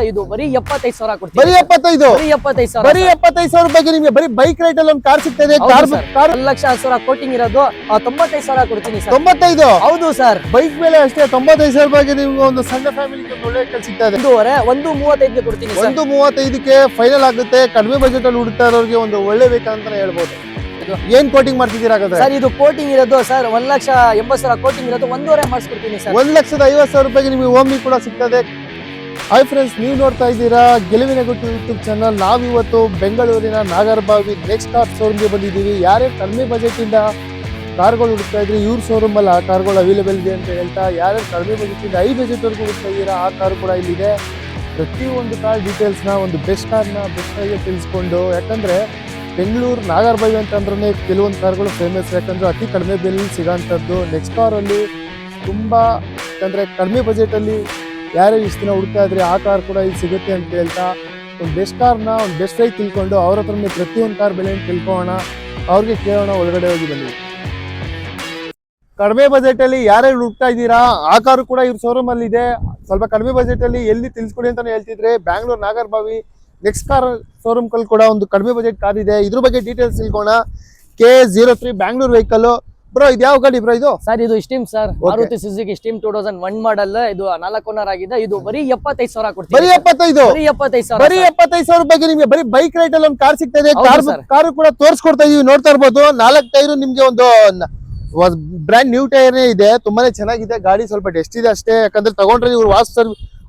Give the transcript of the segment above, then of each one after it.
ಇದು ಬರೀ 75,000 ಕೊಡ್ತೀವಿ. ಬರೀ 75 ಬರೀ 75,000 ಬರೀ 75,000 ರೂಪಾಯಿಗೆ ನಿಮಗೆ ಬರೀ ಬೈಕ್ ರೇಟ್ ಅಲ್ಲಿ ಒಂದು ಕಾರ್ ಸಿಗ್ತದೆ. ಕಾರ್ 1,10,000 ಕೋಟಿಂಗ್ ಇರೋದು 95,000 ಕೊಡ್ತೀನಿ ಸರ್. 95 ಹೌದು ಸರ್. ಬೈಕ್ ಮೇಲೆ ಅಷ್ಟೇ 95,000 ರೂಪಾಯಿಗೆ ನಿಮ್ಗೆ ಒಂದು ಸಣ್ಣ ಫ್ಯಾಮಿಲಿಗೆ ಒಳ್ಳೆ ವೆಹಿಕಲ್ ಸಿಗ್ತದೆ. 135 ಕೊಡ್ತೀನಿ ಸರ್. 135ಕ್ಕೆ ಫೈನಲ್ ಆಗುತ್ತೆ. ಕಡಿಮೆ ಬಜೆಟ್ ಅಲ್ಲಿ ಹುಡುಕ್ತಾ ಇರೋರಿಗೆ ಒಂದು ಒಳ್ಳೆ ವೆಹಿಕಲ್ ಅಂತಾನೆ ಹೇಳ್ಬೋದು. ಏನ್ ಕೋಟಿಂಗ್ ಮಾಡ್ತಿದ್ದೀರಾ ಸರ್? ಇದು ಕೋಟಿಂಗ್ ಇರೋದು ಸರ್ 1,80,000 ಕೋಟಿಂಗ್ ಇರೋದು 1.5 ಮಾಡಿಸ್ಕೊಡ್ತೀನಿ ಸರ್. 1,50,000 ರೂಪಾಯಿಗೆ ನಿಮಗೆ ಓಮ್ನಿ ಕೂಡ ಸಿಗ್ತದೆ. ಹಾಯ್ ಫ್ರೆಂಡ್ಸ್, ನೀವು ನೋಡ್ತಾ ಇದ್ದೀರಾ ಗೆಲುವಿನ ಗುಟ್ಟು ಯೂಟ್ಯೂಬ್ ಚಾನಲ್. ನಾವಿವತ್ತು ಬೆಂಗಳೂರಿನ ನಾಗರಬಾವಿ ನೆಕ್ಸ್ಟ್ ಕಾರ್ ಶೋರೂಮ್ಗೆ ಬಂದಿದ್ದೀವಿ. ಯಾರ್ಯಾರು ಕಡಿಮೆ ಬಜೆಟ್ ಇಂದ ಕಾರ್ಗಳು ಹುಡುಕ್ತಾ ಇದ್ರಿ, ಇವ್ರ ಶೋರೂಮ್ ಅಲ್ಲಿ ಆ ಕಾರ್ಗಳು ಅವೈಲೇಬಲ್ ಇದೆ ಅಂತ ಹೇಳ್ತಾ, ಯಾರ್ಯಾರು ಕಡಿಮೆ ಬಜೆಟ್ ಇಂದ ಹೈ ಬಜೆಟ್ ವರ್ಗೂ ಹುಡುಕ್ತಾ ಇದ್ದೀರಾ ಆ ಕಾರು ಕೂಡ ಇಲ್ಲಿದೆ. ಪ್ರತಿಯೊಂದು ಕಾರ್ ಡೀಟೇಲ್ಸ್ನ, ಒಂದು ಬೆಸ್ಟ್ ಕಾರ್ನ ಬೆಸ್ಟ್ ಆಗಿ ತಿಳಿಸ್ಕೊಂಡು, ಯಾಕಂದ್ರೆ ಬೆಂಗಳೂರು ನಾಗರಬಾವಿ ಅಂತಂದ್ರೆ ಕೆಲವೊಂದು ಕಾರ್ಗಳು ಫೇಮಸ್, ಯಾಕಂದ್ರೆ ಅತಿ ಕಡಿಮೆ ಬೆಲೆ ಸಿಗೋಂಥದ್ದು. ನೆಕ್ಸ್ಟ್ ಕಾರಲ್ಲಿ ತುಂಬ, ಯಾಕಂದರೆ ಕಡಿಮೆ ಬಜೆಟಲ್ಲಿ ಯಾರು ಇಷ್ಟು ದಿನ ಹುಡುಕ್ತಾ ಇದ್ರೆ ಆ ಕಾರ್ ಕೂಡ ಇಲ್ಲಿ ಸಿಗುತ್ತೆ ಅಂತ ಹೇಳ್ತಾ, ಒಂದು ಬೆಸ್ಟ್ ಕಾರ್ನ ಒಂದು ಬೆಸ್ಟ್ ಆಗಿ ತಿಳ್ಕೊಂಡು ಅವ್ರ ಹತ್ರನೇ ಪ್ರತಿಯೊಂದು ಕಾರ್ ಬೆಲೆಯನ್ನು ತಿಳ್ಕೊಳ್ಳೋಣ, ಅವ್ರಿಗೆ ಕೇಳೋಣ. ಒಳಗಡೆ ಹೋಗಿ ಬನ್ನಿ. ಕಡಿಮೆ ಬಜೆಟಲ್ಲಿ ಯಾರ್ಯಾರು ಹುಡುಕ್ತಾ ಇದ್ದೀರಾ ಆ ಕಾರು ಕೂಡ ಇವ್ರ ಶೋರೂಮ್ ಅಲ್ಲಿ ಇದೆ. ಸ್ವಲ್ಪ ಕಡಿಮೆ ಬಜೆಟಲ್ಲಿ ಎಲ್ಲಿ ತಿಳಿಸ್ಕೊಡಿ ಅಂತಾನೆ ಹೇಳ್ತಿದ್ರೆ, Bangalore Nagarabhavi next car showroom ಕಲ್ ಕೂಡ ಒಂದು ಕಡಿಮೆ ಬಜೆಟ್ ಕಾರ್ ಇದೆ. ಇದ್ರ ಬಗ್ಗೆ ಡೀಟೇಲ್ಸ್ ತಿಳ್ಕೋಣ. KA03 Bangalore vehicle. ಬ್ರೋ, ಇದು ಯಾವ ಗಾಡಿ ಬ್ರೋ? ಇದು ಸರ್ ಇದು Esteem sir, Maruti Suzuki Esteem 2001 model. ಇದು 4 ಓನರ್ ಆಗಿದೆ. ಇದು ಬರೀ 75,000 ಕೊಡ್ತೀವಿ. ಬರೀ 75 ಬರೀ 75,000 ಬರೀ 75,000 ರೂಪಾಯಿಗೆ ನಿಮಗೆ ಬರೀ ಬೈಕ್ ರೇಟ್ ಅಲ್ಲಿ ಒಂದು ಕಾರ್ ಸಿಗ್ತದೆ. ಕಾರು ಕೂಡ ತೋರಿಸ್ಕೊಡ್ತಾ ಇದೀವಿ, ನೋಡ್ತಾ ಇರ್ಬೋದು. 4 ಟೈರು ನಿಮ್ಗೆ ಒಂದು ಬ್ರ್ಯಾಂಡ್ ನ್ಯೂ ಟೈರ್ ಇದೆ. ತುಂಬಾನೇ ಚೆನ್ನಾಗಿದೆ ಗಾಡಿ. ಸ್ವಲ್ಪ ಡೆಸ್ಟ್ ಇದೆ ಅಷ್ಟೇ, ಯಾಕಂದ್ರೆ ತಗೊಂಡ್ರೆ ಇವ್ರು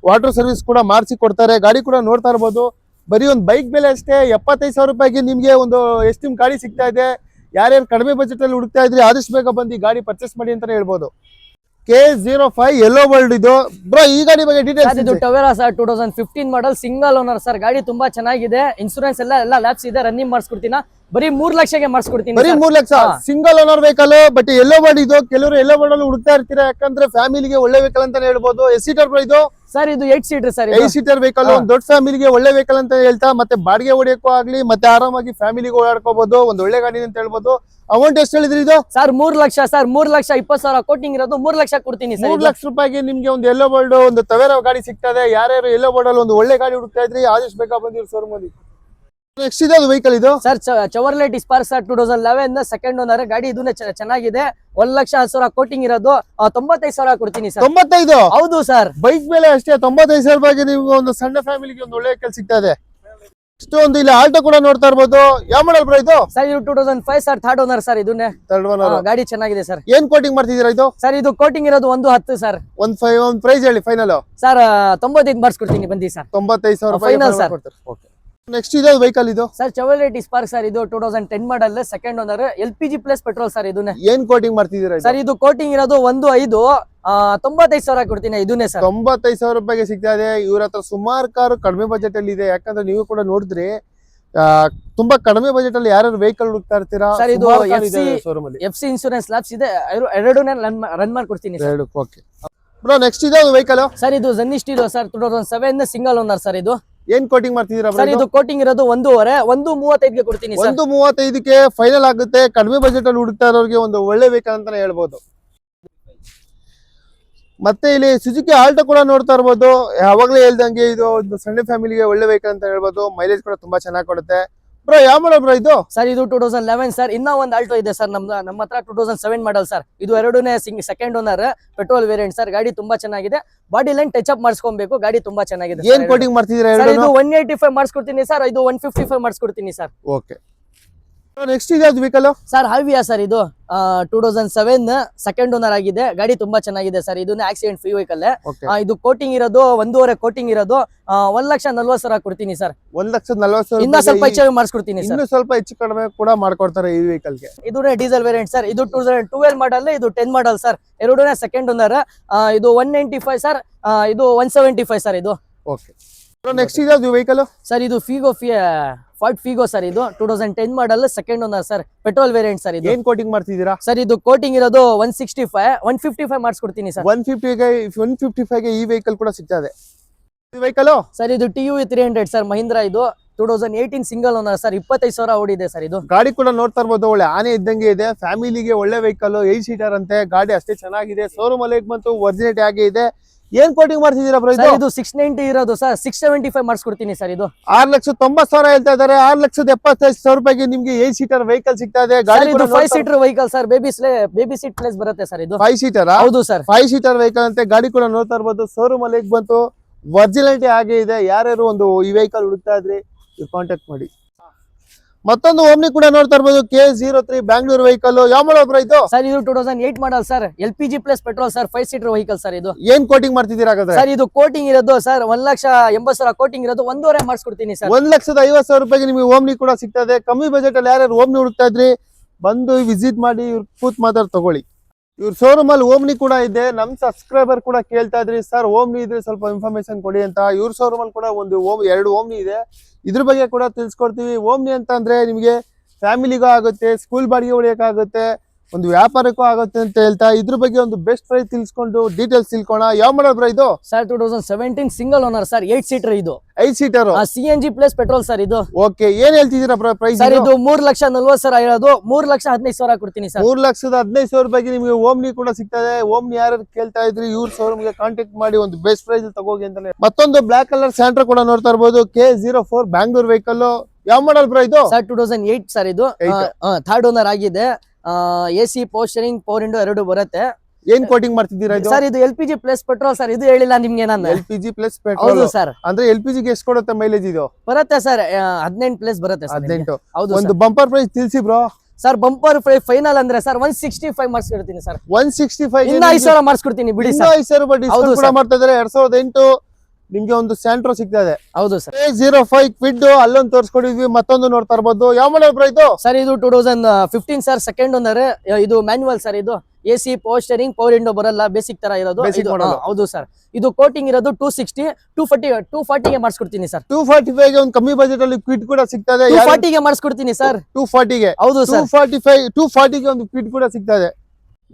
ವಾಟರ್ ಸರ್ವಿಸ್ ಕೂಡ ಮಾಡಿಸಿ ಕೊಡ್ತಾರೆ. ಗಾಡಿ ಕೂಡ ನೋಡ್ತಾ ಇರ್ಬೋದು. ಬರೀ ಒಂದು ಬೈಕ್ ಬೆಲೆ ಅಷ್ಟೇ 75,000 ರೂಪಾಯಿಗೆ ನಿಮ್ಗೆ ಒಂದು ಎಸ್ಟಿಮ್ ಗಾಡಿ ಸಿಗ್ತಾ ಇದೆ. ಯಾರ್ಯಾರು ಕಡಿಮೆ ಬಜೆಟ್ ಅಲ್ಲಿ ಹುಡುಕ್ತಾ ಇದ್ರಿ ಆದಷ್ಟು ಬೇಗ ಬಂದು ಗಾಡಿ ಪರ್ಚೇಸ್ ಮಾಡಿ ಅಂತಾನೆ ಹೇಳ್ಬೋದು. KA05 ಯೆಲ್ಲೋ ವರ್ಲ್ಡ್ ಇದು. ಬ್ರೋ, ಈ ಗಾಡಿ ಬಗ್ಗೆ ಡೀಟೇಲ್ಸ್. ಇದು ಟವೆರಾ ಸರ್, 2015 ಮಾಡಲ್, ಸಿಂಗಲ್ ಓನರ್ ಸರ್. ಗಾಡಿ ತುಂಬಾ ಚೆನ್ನಾಗಿದೆ. ಇನ್ಸೂರೆನ್ಸ್ ಎಲ್ಲ ಲ್ಯಾಬ್ಸ್ ಇದೆ. ರನ್ನಿಂಗ್ ಮಾಡಿಸ್ಕೊಡ್ತೀನಿ. ಬರೀ 3 ಲಕ್ಷಕ್ಕೆ ಮಾಡಿಸ್ಕೊಡ್ತೀನಿ. ಬರೀ 3 lakh. Single owner vehicle, but yellow world ಇದು. ಕೆಲವರು ಯೆಲ್ಲೋ ವರ್ಲ್ಡ್ ಅಲ್ಲಿ ಹುಡುಕ್ತಾ ಇರ್ತೀರಾ, ಯಾಕಂದ್ರೆ ಫ್ಯಾಮಿಲಿಗೆ ಒಳ್ಳೆ ವೆಹಿಕಲ್ ಅಂತಾನೆ ಹೇಳ್ಬೋದು. ಎಸ್ ಸೀಟರ್ ಬ್ರೋ ಇದು? ಸರ್ ಇದು 8 ಸೀಟರ್ ಸರ್. 8 ಸೀಟರ್ ವೆಹಿಕಲ್, ಒಂದು ದೊಡ್ಡ ಫ್ಯಾಮಿಲಿಗೆ ಒಳ್ಳೆ ವೆಹಿಕಲ್ ಅಂತ ಹೇಳ್ತಾ, ಮತ್ತೆ ಬಾಡಿಗೆ ಹೊಡಿಯೋಕ್ಕೂ ಆಗ್ಲಿ, ಮತ್ತೆ ಆರಾಮಾಗಿ ಫ್ಯಾಮಿಲಿಗೆ ಓಡಾಡ್ಕೋಬಹುದು. ಒಂದು ಒಳ್ಳೆ ಗಾಡಿ ಅಂತ ಹೇಳ್ಬೋದು. ಅಮೌಂಟ್ ಎಷ್ಟು ಹೇಳಿದ್ರಿ ಇದು? Sir 3 lakh sir. 3,20,000 ಕೋಟಿಂಗ್ ಇರೋದು 3 ಲಕ್ಷ ಕೊಡ್ತೀನಿ ಸರ್. 3 ಲಕ್ಷ ರೂಪಾಯಿಗೆ ನಿಮ್ಗೆ ಒಂದು ಯೆಲ್ಲೋ ವರ್ಲ್ಡ್, ಒಂದು ಟವೆರಾ ಗಾಡಿ ಸಿಗ್ತದೆ. ಯಾರ್ಯಾರು ಯೆಲ್ಲೋ ವರ್ಲ್ಡ್ ಅಲ್ಲಿ ಒಂದು ಒಳ್ಳೆ ಗಾಡಿ ಹುಡುಕ್ತಾ ಇದ್ರಿ ಆದಷ್ಟು ಬೇಗ ಬಂದಿರೋ ಶೋರೂಮ್ ಅಲ್ಲಿ. ನೆಕ್ಸ್ಟ್ ಇದೆ ವೆಹಿಕಲ್ ಇದು sir, Chevrolet Spark sir, 2011 second owner ಗಾಡಿ. ಇದನ್ನ ಚೆನ್ನಾಗಿದೆ. 1,10,000 ಕೋಟಿಂಗ್ ಇರೋದು 95,000 ಕೊಡ್ತೀನಿ ಸರ್. 95? ಹೌದು ಸರ್. ಬೈಕ್ ಮೇಲೆ ಅಷ್ಟೇ 95,000 ರೂಪಾಯಿಗೆ ನಿಮ್ಗೆ ಒಂದು ಸಣ್ಣ ಫ್ಯಾಮಿಲಿಗೆ ಒಂದು ಒಳ್ಳೆ ವೆಹಿಕಲ್ ಸಿಗ್ತದೆ. ಇಷ್ಟು ಒಂದು ಇಲ್ಲಿ ಆಲ್ಟೋ ಕೂಡ ನೋಡ್ತಾ ಇರ್ಬೋದು. ಯಾವ ಮಾಡಲ್ ಬ್ರೋ ಇದು? ಸರ್ ಇದು 2005 ಸರ್, ಥರ್ಡ್ ಓನರ್ ಸರ್. ಇದನ್ನೇ ಥರ್ಡ್ ಓನರ್. ಗಾಡಿ ಚೆನ್ನಾಗಿದೆ ಸರ್. ಏನ್ ಕೋಟಿಂಗ್ ಮಾಡ್ತಿದ್ದೀರಾ ಇದು? ಸರ್ ಇದು ಕೋಟಿಂಗ್ ಇರೋದು 110 ಸರ್. ಒಂದು ಪ್ರೈಸ್ ಹೇಳಿ ಫೈನಲ್. ಸರ್ 95 ಮಾಡಿಸ್ಕೊಡ್ತೀನಿ ಬನ್ನಿ ಸರ್. 95,000 ಫೈನಲ್ ಸರ್. ನೆಕ್ಸ್ಟ್ ಇದೆ ವೆಹಿಕಲ್ ಇದು ಸರ್, ಚವರ್ಲೆಟ್ ಸ್ಪಾರ್ಕ್ ಸರ್. ಇದು 2010 model, second owner, LPG plus petrol sir. ಇದನ್ನೇ ಏನ್ ಕೋಟಿಂಗ್ ಮಾಡ್ತಿದ್ದೀರಾ ಸರ್? ಇದು ಕೋಟಿಂಗ್ ಇರೋದು 1.5, 95,000 ಕೊಡ್ತೀನಿ. ಇದನ್ನೇ ಸರ್. 95,000 ರೂಪಾಯಿಗೆ ಸಿಗ್ತಾ ಇದೆ. ಇವ್ರ ಹತ್ರ ಸುಮಾರು ಕಾರು ಕಡಿಮೆ ಬಜೆಟ್ ಅಲ್ಲಿ ಇದೆ. ಯಾಕಂದ್ರೆ ನೀವು ಕೂಡ ನೋಡಿದ್ರಿ, ತುಂಬಾ ಕಡಿಮೆ ಬಜೆಟ್ ಅಲ್ಲಿ ಯಾರು ವೆಹಿಕಲ್ ಹುಡುಕ್ತಾ ಇರ್ತೀರಾ. ಸರ್ ಇದು FC ಇನ್ಶೂರೆನ್ಸ್ ಲ್ಯಾಬ್ಸ್ ಇದೆ. ಎರಡೂನೇ ರನ್ ಮಾಡ್ಕೊಡ್ತೀನಿ ಸರ್. ಓಕೆ ಬ್ರೋ, ನೆಕ್ಸ್ಟ್ ಇದೆ ವೆಹಿಕಲ್. ಸರ್ ಇದು ಜನಿಸ್ಟ್ ಇದು ಸರ್, 2007 ಸಿಂಗಲ್ ಓನರ್ ಸರ್. ಇದು ಏನ್ ಕೋಟಿಂಗ್ ಮಾಡ್ತಿದ್ದೀರಾ ಸರ್? ಇದು ಕೋಟಿಂಗ್ ಇರೋದು 1.5, 135ಗೆ ಕೊಡ್ತೀನಿ ಸರ್. 135ಕ್ಕೆ ಫೈನಲ್ ಆಗುತ್ತೆ. ಕಡಿಮೆ ಬಜೆಟ್ ಅಲ್ಲಿ ಹುಡುಕ್ತಾ ಇರೋರಿಗೆ ಒಂದು ಒಳ್ಳೆ ವೆಹಿಕಲ್ ಅಂತಾನೆ ಹೇಳ್ಬೋದು. ಮತ್ತೆ ಇಲ್ಲಿ ಸುಜುಕಿ ಆಲ್ಟೋ ಕೂಡ ನೋಡ್ತಾ ಇರ್ಬೋದು. ಯಾವಾಗ್ಲೇ ಹೇಳ್ದಂಗೆ ಇದು ಒಂದು ಸಣ್ಣ ಫ್ಯಾಮಿಲಿಗೆ ಒಳ್ಳೆ ವೆಹಿಕಲ್ ಅಂತ ಹೇಳ್ಬೋದು. ಮೈಲೇಜ್ ಕೂಡ ತುಂಬಾ ಚೆನ್ನಾಗಿ ಕೊಡುತ್ತೆ. ಬ್ರೋ, ಯಾವ ಮಾಡಲ್ ಬ್ರೋ ಇದು? ಸರ್ ಇದು 2011 ಸರ್. ಇನ್ನ ಒಂದು ಆಲ್ಟೋ ಇದೆ ಸರ್ ನಮ್ಮ ಹತ್ರ, 2007 ಮಾಡಲ್ ಸರ್. ಇದು ಎರಡೂನೇ second owner, petrol variant sir. ಗಾಡಿ ತುಂಬಾ ಚೆನ್ನಾಗಿದೆ. ಬಾಡಿ ಲೈನ್ ಟಚ್ ಅಪ್ ಮಾಡಿಸ್ಕೊಬೇಕು. ಗಾಡಿ ತುಂಬಾ ಚೆನ್ನಾಗಿದೆ. ಏನ್ ಕೋಟಿಂಗ್ ಮಾಡ್ತಿದ್ದೀರಾ? ಇದು 185 ಮಾಡಿಸ್ಕೊಡ್ತೀನಿ ಸರ್. ಇದು 155 ಮಾಡಿಸ್ಕೊಡ್ತೀನಿ ಸರ್. ಓಕೆ. ನೆಕ್ಸ್ಟ್ ಇದೆ ವೆಹಿಕಲ್ ಸರ್, ಹಾವಿಯಾ ಸರ್. ಇದು 2007 ಸೆಕೆಂಡ್ ಓನರ್ ಆಗಿದೆ. ಗಾಡಿ ತುಂಬಾ ಚೆನ್ನಾಗಿದೆ ಸರ್. ಇದನ್ನ ಆಕ್ಸಿಡೆಂಟ್ ಫ್ರೀ ವೆಹಿಕಲ್. ಇದು ಕೋಟಿಂಗ್ ಇರೋದು 1.5 ಕೋಟಿಂಗ್ ಇರೋದು 1,40,000 ಕೊಡ್ತೀನಿ ಸರ್. 1,40,000. ಇನ್ನ ಸ್ವಲ್ಪ ಹೆಚ್ಚು ಮಾಡಿಸ್ಕೊಡ್ತೀನಿ ಸರ್. ಇನ್ನು ಸ್ವಲ್ಪ ಹೆಚ್ಚು ಕಡಿಮೆ ಕೂಡ ಮಾಡ್ಕೊಡ್ತಾರೆ ಈ ವೆಹಿಕಲ್ ಗೆ. ಇದು ಡೀಸೆಲ್ ವೇರಿಯಂಟ್ ಸರ್. ಇದು 2012 ಮಾಡಲ್, ಇದು 10 ಮಾಡಲ್ ಸರ್. ಎರಡೂನೇ ಸೆಕೆಂಡ್ ಓನರ್. ಇದು 195 ಸರ್. ಇದು 175 ಸರ್. ಇದು ಓಕೆ. ನೆಕ್ಸ್ಟ್ ಇದೆ ವೆಹಿಕಲ್ ಸರ್. ಇದು ಫಾರ್ಡ್ ಫಿಗೋ ಸರ್. ಇದು 2010 model, second owner sir. Petrol variant sir. ಇದು ಏನ್ ಕೋಟಿಂಗ್ ಮಾಡ್ತಿದ್ದೀರಾ ಸರ್? ಇದು ಕೋಟಿಂಗ್ ಇರೋದು 165, 155 ಮಾಡಿಸ್ಕೊಡ್ತೀನಿ ಸರ್. 155ಗೆ ಈ ವೆಹಿಕಲ್ ಕೂಡ ಸಿಗ್ತದೆ. ವೆಹಿಕಲ್ ಸರ್ ಇದು TUV 300 ಸರ್, ಮಹೀಂದ್ರ. ಇದು 2018 ಸಿಂಗಲ್ ಓನರ್ ಸರ್. 25,000 ಓಡಿದೆ ಸರ್. ಇದು ಗಾಡಿ ಕೂಡ ನೋಡ್ತಾ ಇರ್ಬೋದು. ಒಳ್ಳೆ ಆನೆ ಇದ್ದಂಗೆ ಇದೆ. ಫ್ಯಾಮಿಲಿಗೆ ಒಳ್ಳೆ ವೆಹಿಕಲ್, 8 ಸೀಟರ್ ಅಂತೆ. ಗಾಡಿ ಅಷ್ಟೇ ಚೆನ್ನಾಗಿದೆ. ಶೋರೂಮ್ ಅಲ್ಲಿ ಬಂತು ಒರಿಜಿನಿಟಿ ಆಗಿ ಇದೆ. ಏನ್ ಕೋಟಿಂಗ್ ಮಾಡ್ತಿದ್ದೀರಾ ಬ್ರೋ? ಸರ್ ಇದು 690 ಇರೋದು ಸರ್ 675 ಮಾಡಿಸ್ಕೊಡ್ತೀನಿ ಸರ್. ಇದು 6,90,000 ಹೇಳ್ತಾ ಇದಾರೆ. 6,75,000 ರೂಪಾಯಿಗೆ ನಿಮ್ಗೆ 8 ಸೀಟರ್ ವೆಹಿಕಲ್ ಸಿಗ್ತಾ ಇದೆ. ಗಾಡಿ ಇದು 5 seater vehicle sir. Baby seat place ಬರುತ್ತೆ ಸರ್. ಇದು 5 ಸೀಟರ್. ಹೌದು ಸರ್, 5 ಸೀಟರ್ ವೆಹಿಕಲ್ ಅಂತೆ. ಗಾಡಿ ಕೂಡ ನೋಡ್ತಾ ಇರ್ಬೋದು. ಶೋರೂಮ್ ಅಲ್ಲಿ ಬಂತು, ಒರಿಜಿನಾಲಿಟಿ ಹಾಗೆ ಇದೆ. ಯಾರ್ಯಾರು ಒಂದು ಈ ವೆಹಿಕಲ್ ಹುಡುಕ್ತಾ ಇದ್ರಿ ಕಾಂಟ್ಯಾಕ್ಟ್ ಮಾಡಿ. ಮತ್ತೊಂದು ಓಮ್ನಿ ಕೂಡ ನೋಡ್ತಾ ಇರ್ಬೋದು, K03 ಬ್ಯಾಂಗ್ಳೂರ್ ವೆಹಿಕಲ್. ಯಾವ ಮಾಡಲ್ ಬ್ರೋ ಇದು? ಸರ್ ಇದು 2008 model sir. LPG plus petrol sir. 5 seater vehicle sir. ಇದು ಏನ್ ಕೋಟಿಂಗ್ ಮಾಡ್ತಿದ್ದೀರಾ ಹಾಗಾದ್ರೆ? ಸರ್ ಇದು ಕೋಟಿಂಗ್ ಇರೋದು ಸರ್ 1,80,000 ಕೋಟಿಂಗ್ ಇರೋದು 1.5 ಮಾಡಿಸ್ಕೊಡ್ತೀನಿ ಸರ್. 1,50,000 ರೂಪಾಯಿಗೆ ನಿಮಗೆ ಓಮ್ನಿ ಕೂಡ ಸಿಗ್ತದೆ. ಕಮ್ಮಿ ಬಜೆಟ್ ಅಲ್ಲಿ ಯಾರ್ಯಾರು ಓಮ್ನಿ ಹುಡುಕ್ತಾ ಇದ್ರಿ ಬಂದು ವಿಸಿಟ್ ಮಾಡಿ, ಇವ್ರು ಕೂತ್ ಮಾತಾಡ್ ತಗೊಳ್ಳಿ. ಇವ್ರ ಶೋರೂಮ್ ಅಲ್ಲಿ ಓಮ್ನಿ ಕೂಡ ಇದೆ. ನಮ್ ಸಬ್ಸ್ಕ್ರೈಬರ್ ಕೂಡ ಕೇಳ್ತಾ ಇದ್ರಿ ಸರ್ ಓಮ್ನಿ ಇದ್ರೆ ಸ್ವಲ್ಪ ಇನ್ಫಾರ್ಮೇಶನ್ ಕೊಡಿ ಅಂತ. ಇವ್ರ ಶೋರೂಮ್ ಅಲ್ಲಿ ಕೂಡ ಎರಡು ಓಮ್ನಿ ಇದೆ. ಇದ್ರ ಬಗ್ಗೆ ಕೂಡ ತಿಳಿಸ್ಕೊಡ್ತೀವಿ. ಓಮ್ನಿ ಅಂತ ಅಂದ್ರೆ ನಿಮಗೆ ಫ್ಯಾಮಿಲಿಗೂ ಆಗುತ್ತೆ, ಸ್ಕೂಲ್ ಬಾಡಿಗೆ ಹೊಡಿಯೋಕ್ಕಾಗುತ್ತೆ, ಒಂದು ವ್ಯಾಪಾರಕ್ಕೂ ಆಗುತ್ತೆ ಅಂತ ಹೇಳ್ತಾ ಇದ್ರ ಬಗ್ಗೆ ಒಂದು ಬೆಸ್ಟ್ ಪ್ರೈಸ್ ತಿಳ್ಸ್ಕೊಂಡು ಡೀಟೇಲ್ಸ್ ತಿಳ್ಕೋಣ. ಯಾವ ಮಾಡಲ್ ಬ್ರೋ ಇದು? Sir 2017 single owner sir. 8 seater. ಇದು 5 seater CNG plus petrol sir. ಇದು ಓಕೆ. ಏನ್ ಹೇಳ್ತಿದ್ದೀರಾ ಪ್ರೈಸ್? ಸರ್ ಇದು 3,40,000 ಇರೋದು 3,15,000 ಕೊಡ್ತೀನಿ ಸರ್. 3,15,000 ರೂಪಾಯಿಗೆ ನಿಮಗೆ ಓಮ್ನಿ ಕೂಡ ಸಿಗ್ತದೆ. ಓಮ್ನಿ ಯಾರು ಕೇಳ್ತಾ ಇದ್ರಿ ಇವ್ರ ಶೋರೂಮ್ ಗೆ ಕಾಂಟ್ಯಾಕ್ಟ್ ಮಾಡಿ ಒಂದು ಬೆಸ್ಟ್ ಪ್ರೈಸ್ ತಗೋಗಿ ಅಂತಾನೆ. ಮತ್ತೊಂದು ಬ್ಲಾಕ್ ಕಲರ್ ಸ್ಯಾಂಟ್ರಾ ಕೂಡ ನೋಡ್ತಾ ಇರ್ಬೋದು. K04 Bangalore vehicle. ಯಾವ ಮಾಡಲ್ ಬ್ರೋ ಇದು? Sir 2008 sir. ಇದು ಥರ್ಡ್ ಓನರ್ ಆಗಿದೆ. AC ಪೋಸ್ಟರಿಂಗ್ ಪವರ್ ವಿಂಡೋ 2 ಬರುತ್ತೆ. ಏನ್ ಕೋಟಿಂಗ್ ಮಾಡ್ತಿದ್ದೀರಾ ಇದು? ಸರ್ ಇದು LPG ಪ್ಲಸ್ ಪೆಟ್ರೋಲ್ ಸರ್. ಇದು ಹೇಳಿಲ್ಲ ನಿಮ್ಗೆ ನಾನು. LPG plus petrol. ಹೌದು ಸರ್. ಅಂದ್ರೆ LPG ಗೆ ಎಷ್ಟು ಕೊಡುತ್ತೆ ಮೈಲೇಜ್ ಇದು? ಬರುತ್ತೆ ಸರ್ 18 ಪ್ಲಸ್ ಬರುತ್ತೆ ಸರ್. 18. ಹೌದು. ಒಂದು ಬಂಪರ್ ಪ್ರೈಸ್ ತಿಳಿಸಿ ಬ್ರೋ. ಸರ್ ಬಂಪರ್ ಫೈನಲ್ ಅಂದ್ರೆ ಸರ್ 165 ಮಾಡಿಸ್ಕೊಡ್ತೀನಿ ಸರ್. 165 ಇನ್ನ 5,000 ಮಾಡಿಸ್ಕೊಡ್ತೀನಿ ಬಿಡಿ ಸರ್. 5,000 ರೂಪಾಯಿ ಡಿಸ್ಕೌಂಟ್ ಕೂಡ ಮಾಡ್ತಾ ಇದ್ದಾರೆ. 2008 ನಿಮ್ಗೆ ಒಂದು ಸ್ಯಾಂಟ್ರೋ ಸಿಗ್ತಾ ಇದೆ. ಹೌದು ಸರ್. K05 ಕ್ವಿಡ್ ಅಲ್ಲೊಂದು ತೋರಿಸ್ಕೊಡಿದ್ವಿ. ಮತ್ತೊಂದು ನೋಡ್ತಾ ಇರ್ಬೋದು. ಯಾವ ಮಾಡಲ್ ಬ್ರೋ ಇದು? ಸರ್ ಇದು 2015 ಸರ್. Second owner. ಇದು ಮ್ಯಾನ್ಯುವಲ್ ಸರ್. ಇದು AC ಪೋಸ್ಟರಿಂಗ್ ಪವರ್ ವಿಂಡೋ ಬರಲ್ಲ, ಬೇಸಿಕ್ ತರ ಇರೋದು. ಹೌದು ಸರ್. ಇದು ಕೋಟಿಂಗ್ ಇರೋದು 260 240 ಗೆ ಮಾಡಿಸ್ಕೊಡ್ತೀನಿ ಸರ್. 245 ಗೆ ಒಂದು ಕಮ್ಮಿ ಬಜೆಟ್ ಅಲ್ಲಿ ಕ್ವಿಡ್ ಕೂಡ ಸಿಗ್ತಾ ಇದೆ. 240 ಗೆ ಮಾಡಿಸ್ಕೊಡ್ತೀನಿ ಸರ್. 240 ಗೆ. ಹೌದು ಸರ್. 240 ಗೆ ಒಂದು ಕ್ವಿಡ್ ಕೂಡ ಸಿಗ್ತಾ ಇದೆ.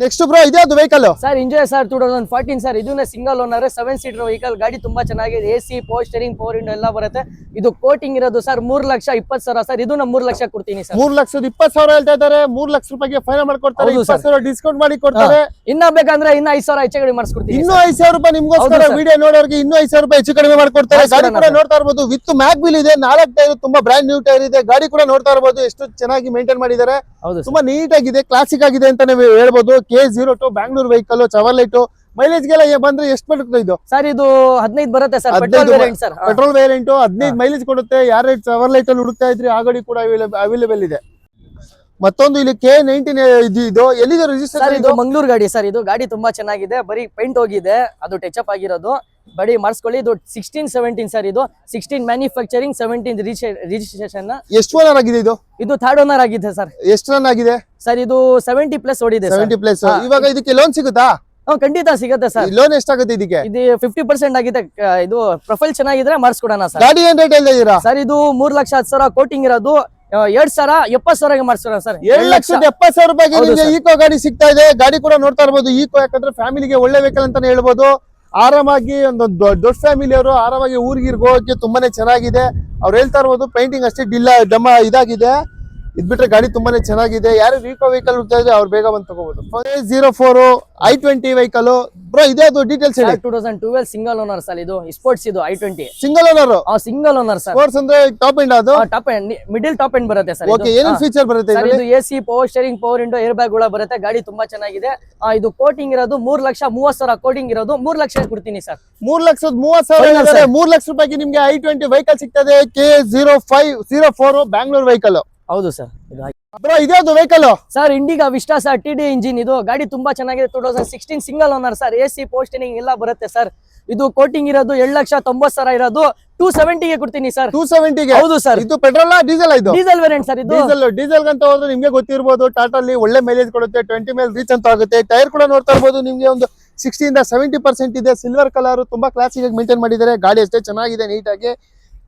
ನೆಕ್ಸ್ಟ್ ಬ್ರೋ ಇದೇ ಅದು vehicle sir. Enjoy sir 2014 sir. ಇದನ್ನ ಸಿಂಗಲ್ ಓನರ್ 7 ಸೀಟರ್ ವೆಹಿಕಲ್. ಗಾಡಿ ತುಂಬಾ ಚೆನ್ನಾಗಿದೆ. AC ಪೋಸ್ಟರಿಂಗ್ ಪವರ್ ವಿಂಡೋ ಎಲ್ಲ ಬರುತ್ತೆ. ಇದು ಕೋಟಿಂಗ್ ಇರೋದು ಸರ್ 3,20,000 ಸರ್. ಇದನ್ನ 3 ಲಕ್ಷ ಕೊಡ್ತೀನಿ ಸರ್. 3,20,000 ಹೇಳ್ತಾ ಇದ್ದಾರೆ. 3 ಲಕ್ಷ ರೂಪಾಯಿಗೆ ಫೈನಲ್ ಮಾಡ್ಕೊಡ್ತಾರೆ. 20,000 ಡಿಸ್ಕೌಂಟ್ ಮಾಡಿ ಕೊಡ್ತಾರೆ. ಇನ್ನ ಬೇಕಂದ್ರೆ ಇನ್ನ 5,000 ಹೆಚ್ಚು ಕಡಿಮೆ ಮಾಡಿಸ್ಕೊಡ್ತೀನಿ. ಇನ್ನೂ 5,000 ರೂಪಾಯಿ ನಿಮ್ಗೋಸ್ಕರ ವಿಡಿಯೋ ನೋಡೋರಿಗೆ ಇನ್ನೂ 5,000 ರೂಪಾಯಿ ಹೆಚ್ಚು ಕಡಿಮೆ ಮಾಡ್ಕೊಡ್ತಾರೆ. ಗಾಡಿ ಕೂಡ ನೋಡ್ತಾ ಇರ್ಬೋದು. ವಿತ್ ಮ್ಯಾಗ್ ಬಿಲ್ ಇದೆ. 4 ಟೈರ್ ತುಂಬಾ ಬ್ರಾಂಡ್ ನ್ಯೂ ಟೈರ್ ಇದೆ. ಗಾಡಿ ಕೂಡ ನೋಡ್ತಾ ಇರ್ಬೋದು. ಎಷ್ಟು ಚೆನ್ನಾಗಿ ಮೇಂಟೈನ್ ಮಾಡಿದ್ದಾರೆ. ತುಂಬಾ ನೀಟ್ ಆಗಿದೆ, ಕ್ಲಾಸಿಕ್ ಆಗಿದೆ ಅಂತಾನೆ ಹೇಳ್ಬೋದು. K02 Bangalore vehicle. ಚವರ್ಲೈಟ್ ಮೈಲೇಜ್ ಗೆಲ್ಲ ಬಂದ್ರೆ ಎಷ್ಟು ಬರುತ್ತೆ ಇದು? ಸರ್ ಇದು 15 ಬರುತ್ತೆ sir. Petrol variant sir. Petrol variant 15 mileage ಕೊಡುತ್ತೆ. ಯಾರು ಚವರ್ಲೈಟ್ ಅಲ್ಲಿ ಹುಡುಕ್ತಾ ಇದ್ರಿ ಆ ಗಾಡಿ ಕೂಡ ಅವೈಲೇಬಲ್ ಇದೆ. ಮತ್ತೊಂದು ಇಲ್ಲಿ K19 ಇದು ಎಲ್ಲಿದೆ ರಿಜಿಸ್ಟರ್? ಸರ್ ಇದು ಮಂಗಳೂರು ಗಾಡಿ ಸರ್. ಇದು ಗಾಡಿ ತುಂಬಾ ಚೆನ್ನಾಗಿದೆ. ಬರೀ ಪೇಂಟ್ ಹೋಗಿದೆ, ಅದು ಟಚ್ ಅಪ್ ಆಗಿರೋದು. ಬಡಿ ಮಾಡಿಸ್ಕೊಳ್ಳಿ. ಇದು 16-17 ಸರ್. ಇದು 16 ಮ್ಯಾನುಫ್ಯಾಕ್ಚರಿಂಗ್, 17 ರಿಜಿಸ್ಟ್ರೇಷನ್. ಎಷ್ಟು ಓನರ್ ಆಗಿದೆ ಇದು? ಇದು ಥರ್ಡ್ ಓನರ್ ಆಗಿದೆ ಸರ್. ಎಷ್ಟು ರನ್ ಆಗಿದೆ ಸರ್? ಇದು 70 ಪ್ಲಸ್ ಓಡಿದೆ. 70 ಪ್ಲಸ್. ಇವಾಗ ಇದಕ್ಕೆ ಲೋನ್ ಸಿಗುತ್ತಾ? ಖಂಡಿತ ಸಿಗುತ್ತೆ ಸರ್. ಲೋನ್ ಎಷ್ಟಾಗುತ್ತೆ ಇದಕ್ಕೆ? ಇದು 50% ಆಗಿದೆ. ಇದು ಪ್ರೊಫೈಲ್ ಚೆನ್ನಾಗಿದ್ರೆ ಮಾಡಿಸ್ಕೊಡೋಣ ಸರ್. ಗಾಡಿ ಏನ್ ರೇಟ್ ಹೇಳ್ತಾ ಸರ್? ಇದು 3,10,000 ಕೋಟಿಂಗ್ ಇರೋದು 2,70,000 ಮಾಡಿಸ್ಕೊಡ ಸರ್. 2,70,000 ರೂಪಾಯಿಗೆ ನಿಮಗೆ ಈಕೋ ಗಾಡಿ ಸಿಗ್ತಾ ಇದೆ. ಗಾಡಿ ಕೂಡ ನೋಡ್ತಾ ಇರ್ಬೋದು. ಈಕೋ ಯಾಕಂದ್ರೆ ಫ್ಯಾಮಿಲಿಗೆ ಒಳ್ಳೆ ವೆಹಿಕಲ್ ಅಂತಾನೆ ಹೇಳ್ಬೋದು. ಆರಾಮಾಗಿ ಒಂದು ದೊಡ್ಡ ಫ್ಯಾಮಿಲಿ ಅವರು ಆರಾಮಾಗಿ ಊರಿಗೆ ಹೋಗಕ್ಕೆ ತುಂಬಾನೇ ಚೆನ್ನಾಗಿದೆ. ಅವ್ರು ಹೇಳ್ತಾ ಇರ್ಬೋದು ಪೇಂಟಿಂಗ್ ಅಷ್ಟೇ ಡಮ್ಮ ಇದಾಗಿದೆ. ಇದ್ ಬಿಟ್ರೆ ಗಾಡಿ ತುಂಬಾನೇ ಚೆನ್ನಾಗಿದೆ. ಯಾರು ಈಕೋ ವೆಹಿಕಲ್ ಹುಡ್ತಾ ಇದ್ರೆ ಅವ್ರು ಬೇಗ ಬಂದು ತಗೋಬಹುದು. K04 I20 vehicle bro. ಇದೇ ಅದು ಡೀಟೇಲ್ಸ್ ಹೇಳಿ. 2012 ಸಿಂಗಲ್ ಓನರ್ ಸರ್. ಇದು ಸ್ಪೋರ್ಟ್ಸ್. ಇದು I20 single owner. Single owner sir. Sports ಅಂದ್ರೆ ಟಾಪ್ ಎಂಡ್. ಅದು top end, middle top end ಬರುತ್ತೆ ಸರ್. ಓಕೆ. ಏನೇನ್ ಫೀಚರ್ ಬರುತ್ತೆ ಸರ್? ಇದು AC power steering power window air bag ಗಳ ಬರುತ್ತೆ. ಗಾಡಿ ತುಂಬಾ ಚೆನ್ನಾಗಿದೆ. ಇದು ಕೋಟಿಂಗ್ ಇರೋದು 3,30,000 ಕೋಟಿಂಗ್ ಇರೋದು 3 ಲಕ್ಷ ಕೊಡ್ತೀನಿ ಸರ್. 3,30,000. 3 ಲಕ್ಷ ರೂಪಾಯಿಗೆ ನಿಮ್ಗೆ I20 ವೆಹಿಕಲ್ ಸಿಗ್ತದೆ. K04 Bangalore vehicle. ಹೌದು ಸರ್. ಬ್ರೋ ಇದೇ ಅದು vehicle sir. Indigo Vista sir. TD engine. ಇದು ಗಾಡಿ ತುಂಬಾ ಚೆನ್ನಾಗಿದೆ. 2016 single owner sir. AC power steering ಎಲ್ಲ ಬರುತ್ತೆ ಸರ್. ಇದು ಕೋಟಿಂಗ್ ಇರೋದು 7,90,000 ಇರೋದು 270 ಗೆ ಕೊಡ್ತೀನಿ ಸರ್. 270 ಗೆ? ಹೌದು ಸರ್. ಇದು ಪೆಟ್ರೋಲ್ ಡೀಸೆಲ್? ಇದು ಡೀಸೆಲ್ ವೇರಿಯಂಟ್ ಸರ್. ಇದು ಡೀಸೆಲ್ ಅಂತ ಹೋದ್ರೆ ನಿಮ್ಗೆ ಗೊತ್ತಿರ್ಬೋದು. ಟಾಟಾ ಅಲ್ಲಿ ಒಳ್ಳೆ ಮೈಲೇಜ್ ಕೊಡುತ್ತೆ. 20 ಮೈಲ್ ರೀಚ್ ಅಂತ ಆಗುತ್ತೆ. ಟೈರ್ ಕೂಡ ನೋಡ್ತಾ ಇರ್ಬೋದು. ನಿಮ್ಗೆ ಒಂದು 60-70% ಇದೆ. ಸಿಲ್ವರ್ ಕಲರ್ ತುಂಬಾ ಕ್ಲಾಸಿಕ್ ಆಗಿ ಮೇಂಟೈನ್ ಮಾಡಿದ್ದಾರೆ. ಗಾಡಿ ಅಷ್ಟೇ ಚೆನ್ನಾಗಿದೆ, ನೀಟ್ ಆಗಿ.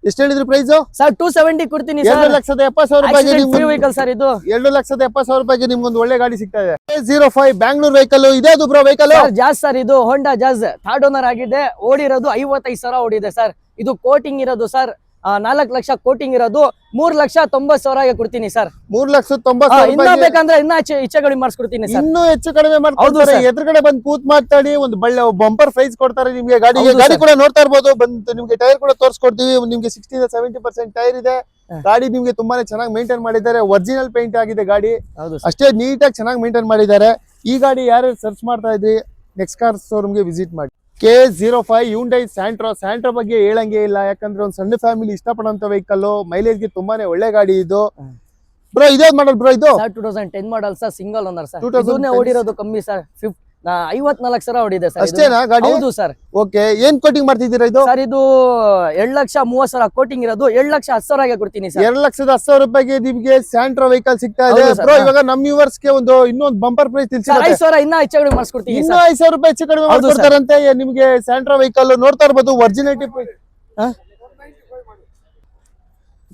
ಎಷ್ಟು ಹೇಳಿದ್ರು ಪ್ರೈಸ್ ಸರ್? 270 ಕೊಡ್ತೀನಿ ಸರ್. 2,70,000 ರೂಪಾಯಿಗೆ ವೆಹಿಕಲ್ ಸರ್. ಇದು 2,70,000 ರೂಪಾಯಿಗೆ ನಿಮ್ಗೊಂದು ಒಳ್ಳೆ ಗಾಡಿ ಸಿಗ್ತಾ ಇದೆ. K05 Bangalore vehicle. ಇದೇ ಅದು ಬ್ರೋ ವೆಹಿಕಲ್? Jazz sir. ಇದು ಹೋಂಡಾ ಜಾಜ್. ಥರ್ಡ್ ಓನರ್ ಆಗಿದೆ. ಓಡಿರೋದು 55,000 ಓಡಿದೆ ಸರ್. ಇದು ಕೋಟಿಂಗ್ ಇರೋದು ಸರ್ 4 ಲಕ್ಷ ಕೋಟಿಂಗ್ ಇರೋದು 3,90,000 ಕೊಡ್ತೀನಿ ಸರ್. 3,90,000 ಇನ್ನ ಬೇಕಂದ್ರೆ ಇನ್ನ ಹೆಚ್ಚು ಕಡಿಮೆ ಮಾಡಿಸ್ಕೊಡ್ತೀನಿ ಸರ್. ಇನ್ನೂ ಹೆಚ್ಚು ಕಡಿಮೆ ಮಾಡ್ಕೊಡ್ತಾರೆ. ಎದುರುಗಡೆ ಬಂದು ಕೂತ್ ಮಾತಾಡಿ ಒಂದು ಬಂಪರ್ ಪ್ರೈಸ್ ಕೊಡ್ತಾರೆ ನಿಮ್ಗೆ. ಗಾಡಿ ಕೂಡ ನೋಡ್ತಾ ಇರ್ಬೋದು. ಬಂದು ನಿಮ್ಗೆ ಟೈರ್ ಕೂಡ ತೋರಿಸ್ಕೊಡ್ತೀವಿ. ನಿಮ್ಗೆ 60-70% ಟೈರ್ ಇದೆ. ಗಾಡಿ ನಿಮ್ಗೆ ತುಂಬಾನೇ ಚೆನ್ನಾಗಿ ಮೇಂಟೈನ್ ಮಾಡಿದ್ದಾರೆ. ಒರಿಜಿನಲ್ ಪೇಂಟ್ ಆಗಿದೆ ಗಾಡಿ. ಅಷ್ಟೇ ನೀಟಾಗಿ ಚೆನ್ನಾಗಿ ಮೇಂಟೈನ್ ಮಾಡಿದ್ದಾರೆ. ಈ ಗಾಡಿ ಯಾರು ಸರ್ಚ್ ಮಾಡ್ತಾ ಇದ್ರಿ ನೆಕ್ಸ್ಟ್ ಕಾರ್ ಶೋರೂಮ್ಗೆ ವಿಸಿಟ್ ಮಾಡಿ. K05 Hyundai ಸ್ಯಾಂಟ್ರೋ ಬಗ್ಗೆ ಹೇಳಂಗೆ ಇಲ್ಲ. ಯಾಕಂದ್ರೆ ಒಂದು ಸಣ್ಣ ಫ್ಯಾಮಿಲಿ ಇಷ್ಟಪಡೋಂತ ವೆಹಿಕಲ್, ಮೈಲೇಜ್ಗೆ ತುಂಬಾನೇ ಒಳ್ಳೆ ಗಾಡಿ ಇದು. ಬ್ರೋ ಇದೇನ್ ಮಾಡಲ್ ಬ್ರೋ ಇದು? 2010 ಮಾಡಲ್ ಸರ್, ಸಿಂಗಲ್ ಓನರ್ ಸರ್. ಇದನ್ನೇ ಓಡಿರೋದು ಕಮ್ಮಿ ಸರ್, 54,000 ಹೊಡಿದೆ ಸರ್. ಅಷ್ಟೇನಾ ಗಾಡಿ? ಹೌದು ಸರ್. ಓಕೆ, ಏನ್ ಕೋಟಿಂಗ್ ಮಾಡ್ತಿದ್ದೀರಾ ಇದು? ಸರ್ ಇದು 2,30,000 ಕೋಟಿಂಗ್ ಇರೋದು 2,10,000 ಕೊಡ್ತೀನಿ ಸರ್. 2,10,000 ರೂಪಾಯಿಗೆ ನಿಮ್ಗೆ ಸ್ಯಾಂಟ್ರೋ ವೆಹಿಕಲ್ ಸಿಗ್ತಾ ಇದೆ ಬ್ರೋ. ಇವಾಗ ನಮ್ ವ್ಯೂವರ್ಸ್ ಗೆ ಇನ್ನೊಂದು ಬಂಪರ್ ಪ್ರೈಸ್ ತಿಳಿಸಿ. 5,000 ಇನ್ನ ಹೆಚ್ಚು ಕಡಿಮೆ ಮಾಡಿಸ್ಕೊಡ್ತೀನಿ. ಇನ್ನೂ 5,000 ರೂಪಾಯಿ ಹೆಚ್ಚು ಕಡಿಮೆ ಮಾಡ್ಕೊಡ್ತಾರಂತೆ ನಿಮ್ಗೆ. ಸ್ಯಾಂಟ್ರೋ ವೆಹಿಕಲ್ ನೋಡ್ತಾ ಇರ್ಬೋದು, ಒರಿಜಿನಾಲಿಟಿ